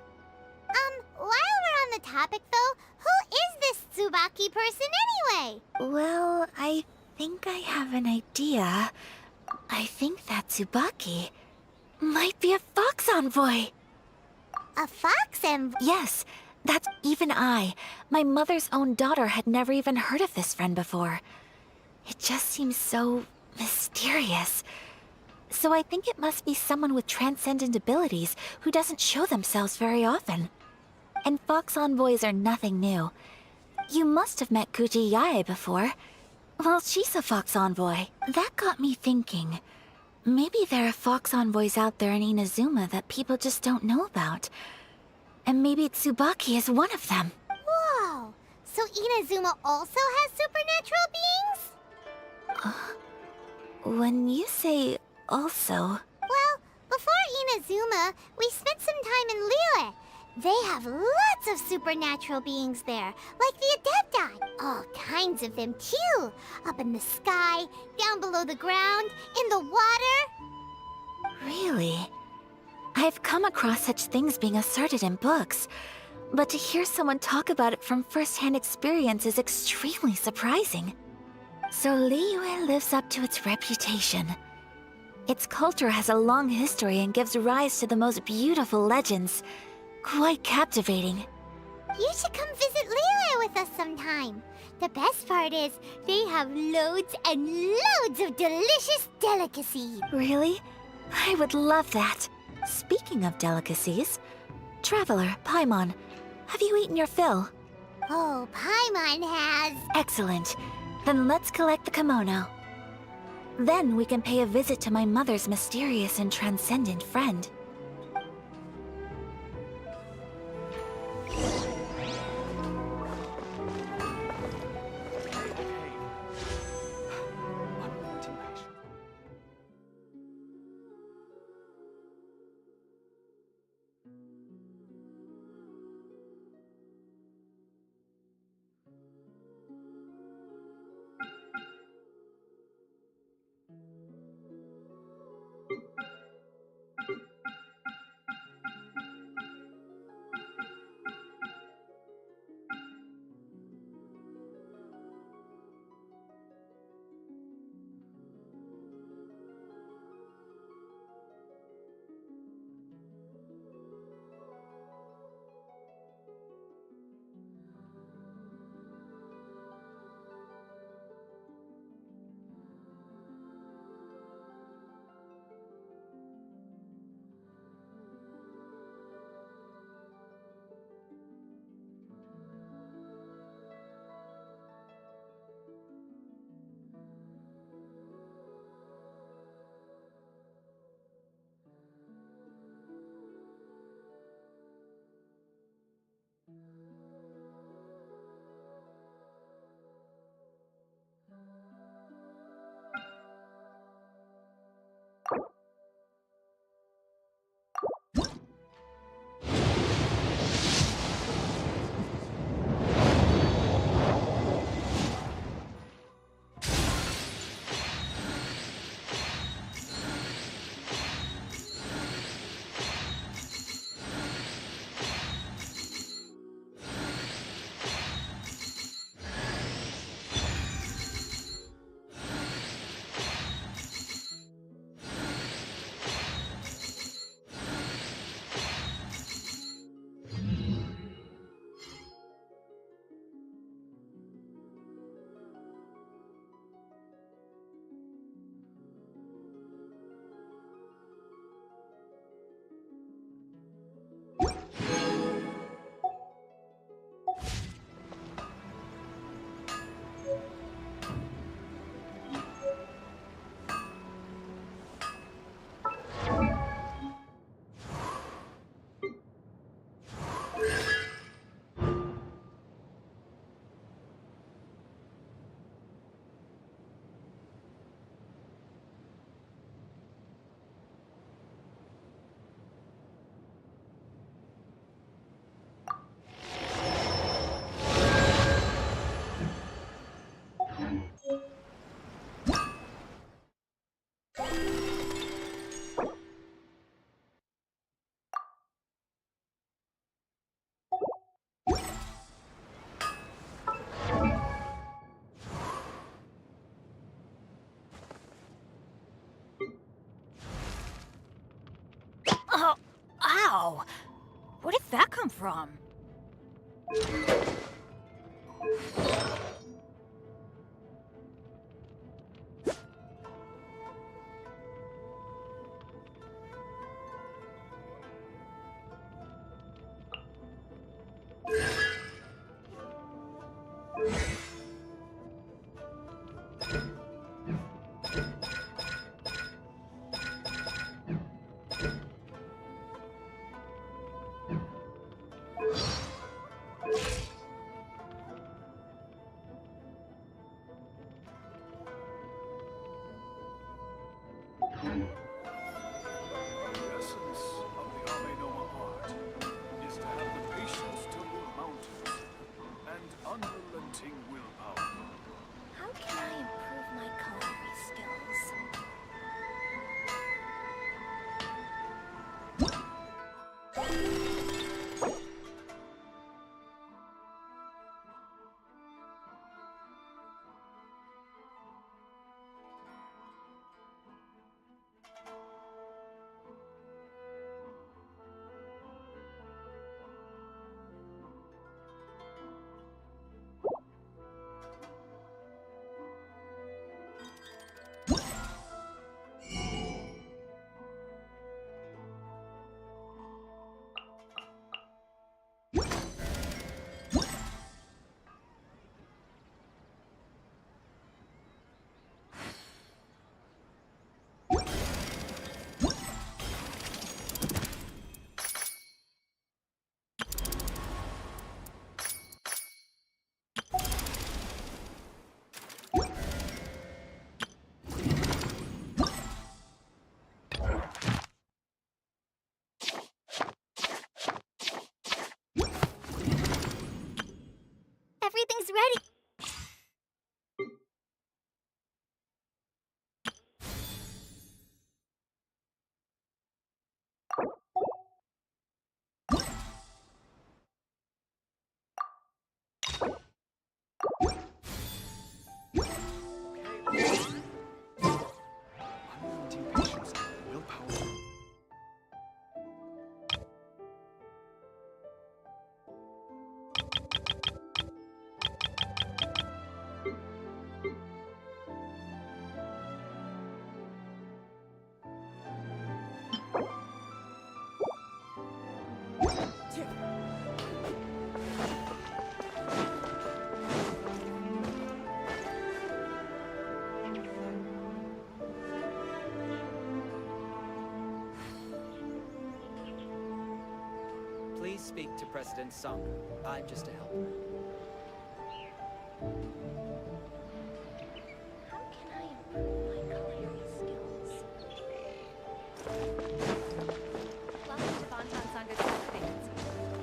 While we're on the topic though, who is this Tsubaki person anyway? Well, I think I have an idea. I think that Tsubaki might be a fox envoy. A fox envoy? Yes, that's even I, my mother's own daughter, had never even heard of this friend before. It just seems so mysterious. So I think it must be someone with transcendent abilities who doesn't show themselves very often. And fox envoys are nothing new. You must have met Kuji Yae before. Well, she's a fox envoy. That got me thinking. Maybe there are fox envoys out there in Inazuma that people just don't know about. And maybe Tsubaki is one of them. Whoa! So Inazuma also has supernatural beings? When you say also... Well, before Inazuma, we spent some time in Liyue. They have lots of supernatural beings there, like the Adepti. All kinds of them too. Up in the sky, down below the ground, in the water. Really? I've come across such things being asserted in books, but to hear someone talk about it from first-hand experience is extremely surprising. So Liyue lives up to its reputation. Its culture has a long history and gives rise to the most beautiful legends. Quite captivating. You should come visit Liyue with us sometime. The best part is, they have loads and loads of delicious delicacies. Really? I would love that. Speaking of delicacies, Traveler, Paimon, have you eaten your fill? Oh, Paimon has. Excellent. Then let's collect the kimono. Then we can pay a visit to my mother's mysterious and transcendent friend. Wow! Where did that come from? The essence of the Ame-Noa art is to have the patience to move mountains and unrelenting willpower. How can I improve my culinary skills? Everything's ready. Unrelenting patience and willpower. Please speak to President Sangha. I'm just a helper. How can I improve my culinary skills? Welcome to Bonton Sanga's vacancy.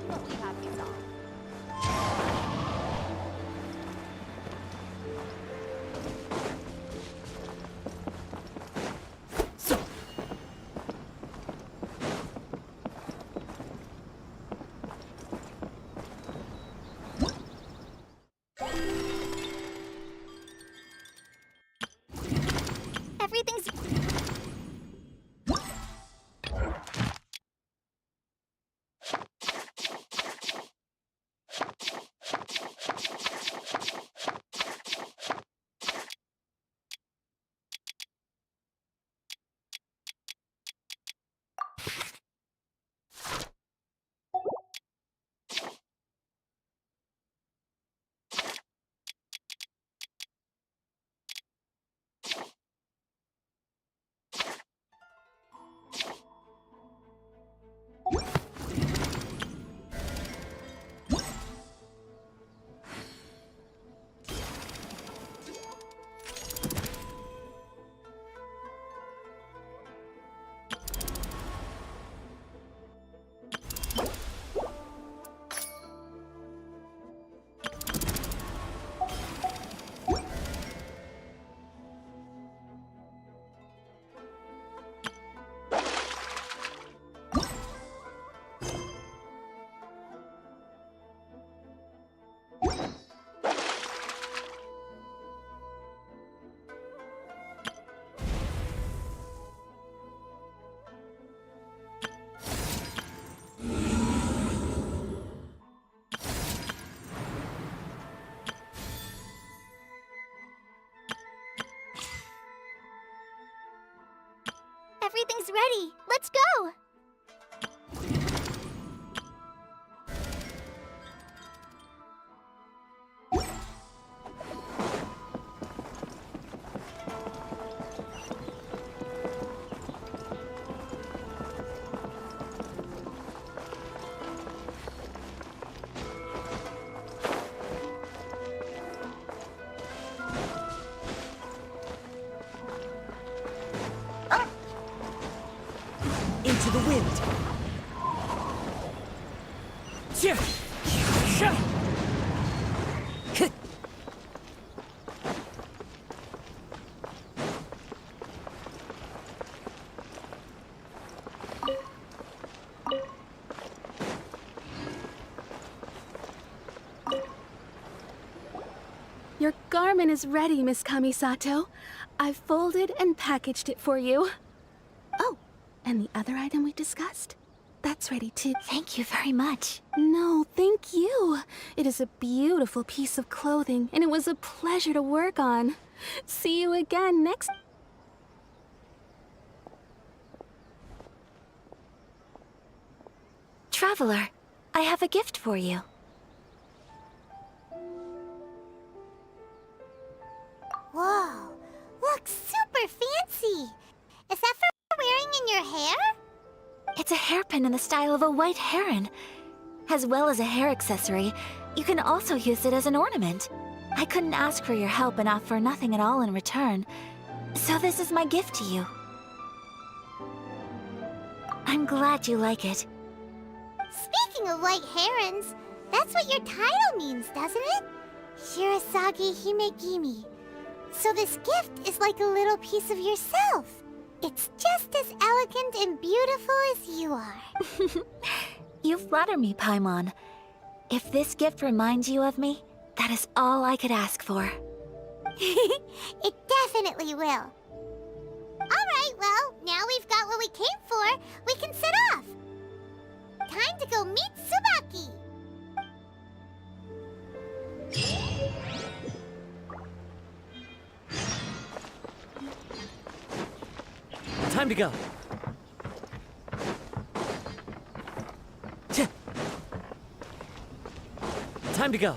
What we have is all. everything's ready. Let's go! Into the wind. Your garment is ready, Miss Kamisato. I've folded and packaged it for you. Oh, and the other item we discussed? That's ready too. Thank you very much. No, thank you. It is a beautiful piece of clothing, and it was a pleasure to work on. See you again next... Traveler, I have a gift for you. Whoa, looks super fancy. Is that for wearing in your hair? It's a hairpin in the style of a white heron. As well as a hair accessory, you can also use it as an ornament. I couldn't ask for your help and offer nothing at all in return. So this is my gift to you. I'm glad you like it. Speaking of white herons, that's what your title means, doesn't it? Shirasagi Himegimi. So this gift is like a little piece of yourself. It's just as elegant and beautiful as you are. You flatter me, Paimon. If this gift reminds you of me, that is all I could ask for. It definitely will. Alright, well, now we've got what we came for, we can set off. Time to go meet Tsubaki. Time to go. Time to go.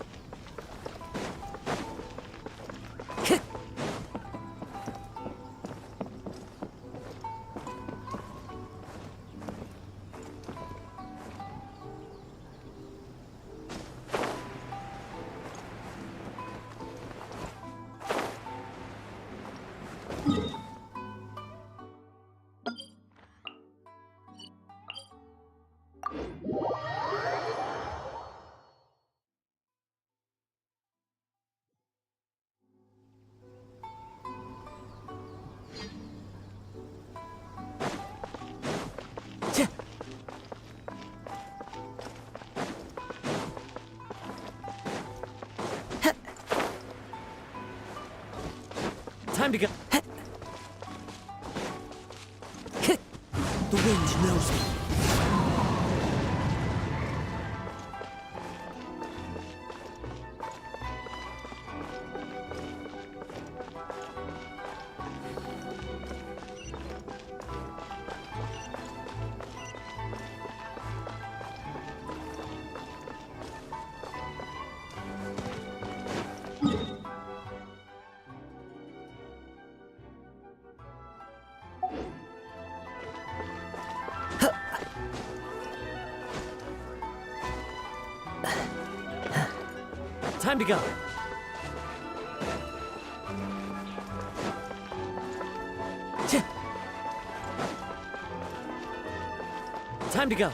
Time to go. The wind knows me. Time to go. Time to go.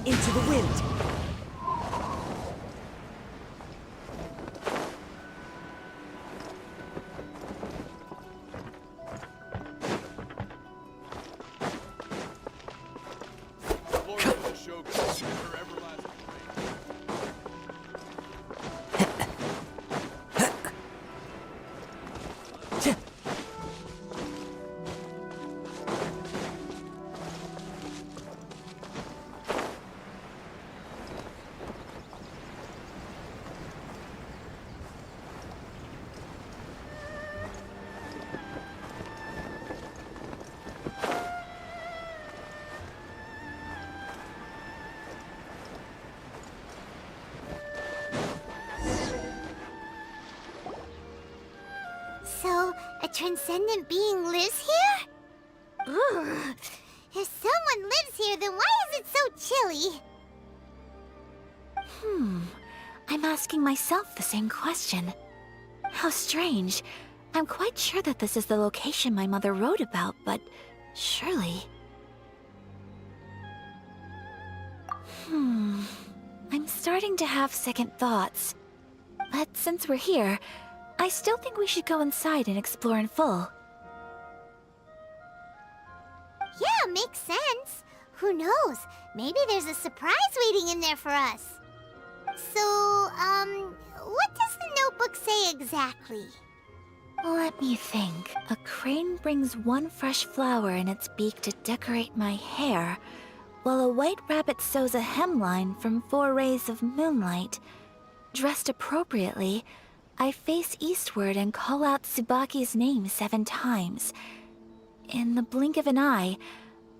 into the wind. So, a transcendent being lives here? Ugh. If someone lives here, then why is it so chilly? I'm asking myself the same question. How strange. I'm quite sure that this is the location my mother wrote about, but surely... I'm starting to have second thoughts. But since we're here, I still think we should go inside and explore in full. Yeah, makes sense. Who knows? Maybe there's a surprise waiting in there for us. So, what does the notebook say exactly? Let me think. A crane brings one fresh flower in its beak to decorate my hair, while a white rabbit sews a hemline from 4 rays of moonlight. Dressed appropriately, I face eastward and call out Tsubaki's name 7 times. In the blink of an eye,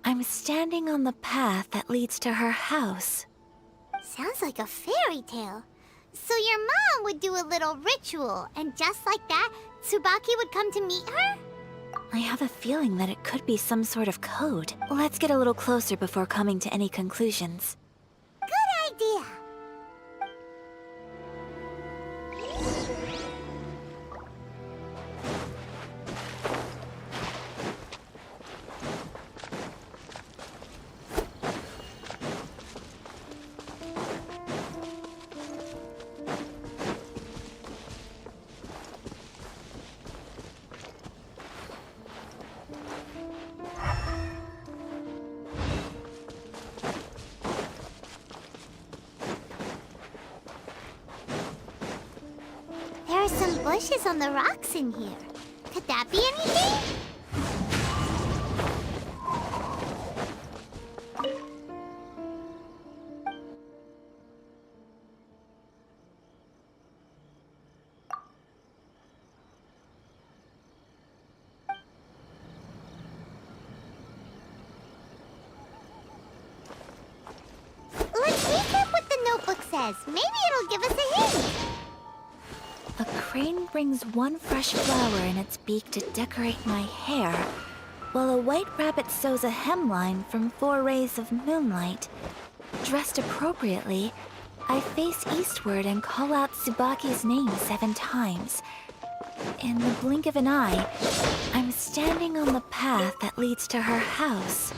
I'm standing on the path that leads to her house. Sounds like a fairy tale. So your mom would do a little ritual, and just like that, Tsubaki would come to meet her? I have a feeling that it could be some sort of code. Let's get a little closer before coming to any conclusions. Good idea. There are some bushes on the rocks in here. Could that be anything? Let's recap what the notebook says. Maybe it'll give us a hint. A crane brings one fresh flower in its beak to decorate my hair, while a white rabbit sews a hemline from 4 rays of moonlight. Dressed appropriately, I face eastward and call out Tsubaki's name 7 times. In the blink of an eye, I'm standing on the path that leads to her house.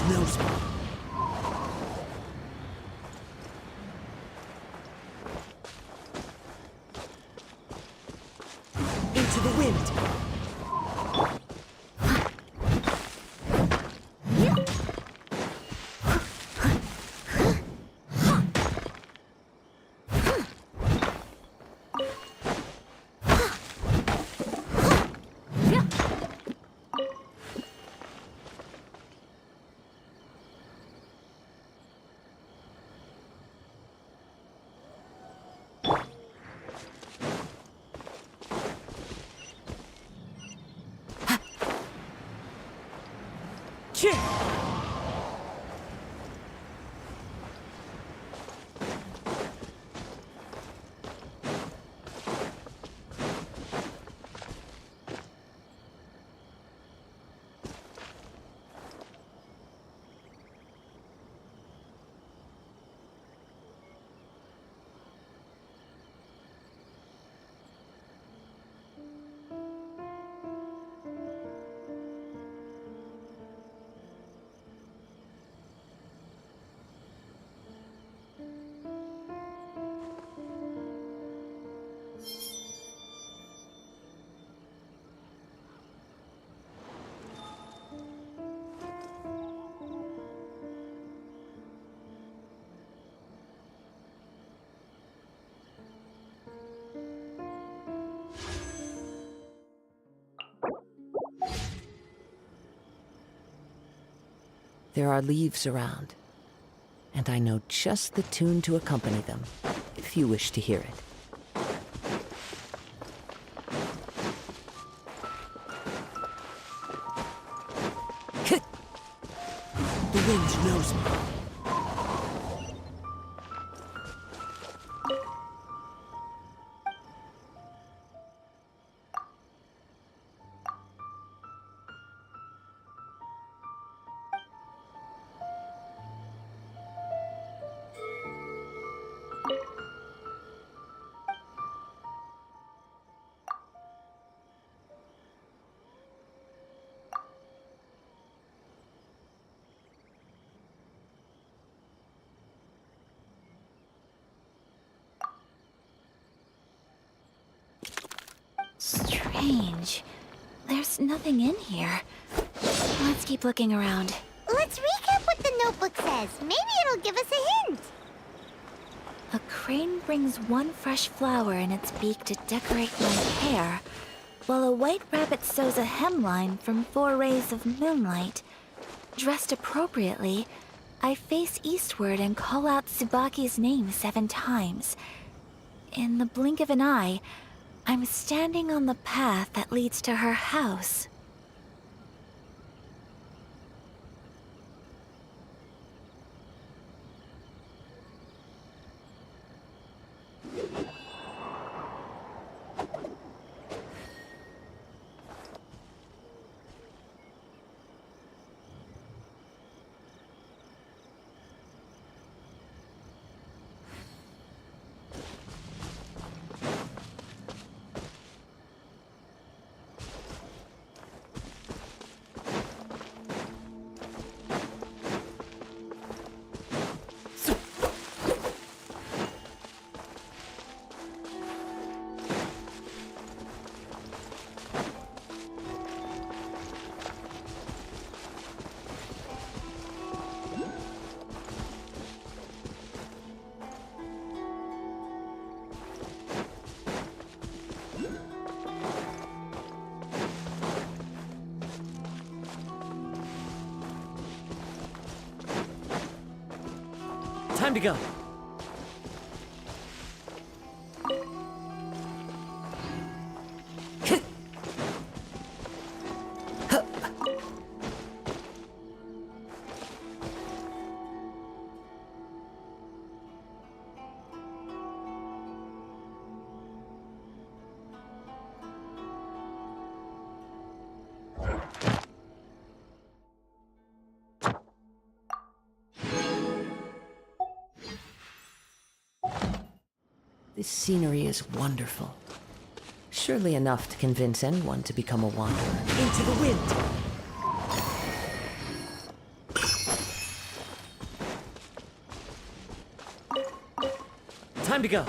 wind knows me. Into the wind. There are leaves around, and I know just the tune to accompany them, if you wish to hear it. The wind knows me. Strange. There's nothing in here. Let's keep looking around. Let's recap what the notebook says. Maybe it'll give us a hint. A crane brings one fresh flower in its beak to decorate my hair, while a white rabbit sews a hemline from 4 rays of moonlight. Dressed appropriately, I face eastward and call out Tsubaki's name 7 times. In the blink of an eye, I'm standing on the path that leads to her house. Time to go. This scenery is wonderful. Surely enough to convince anyone to become a wanderer. Into the wind! Time to go.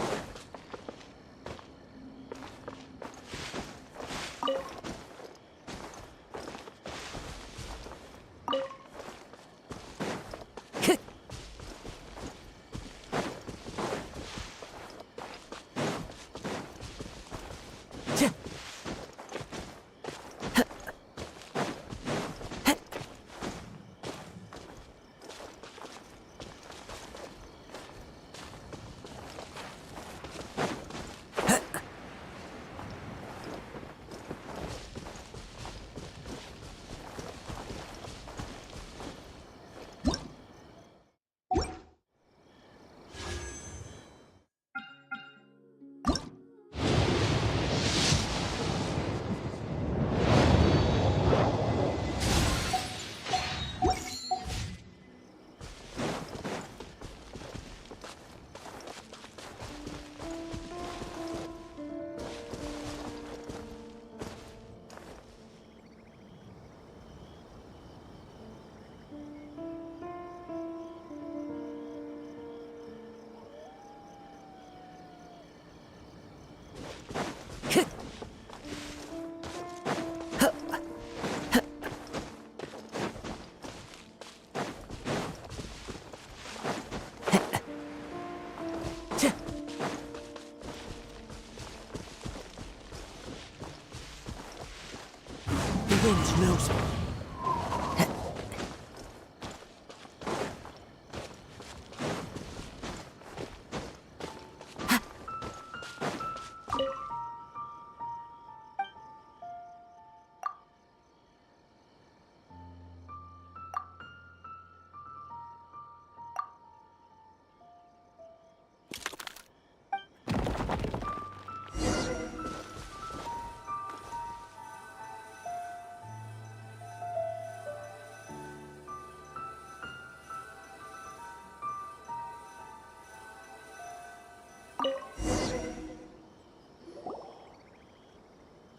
The wind knows me.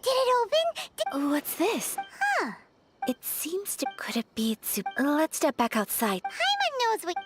Did it open? What's this? Huh. It seems to... Could it be... Let's step back outside. Paimon knows what...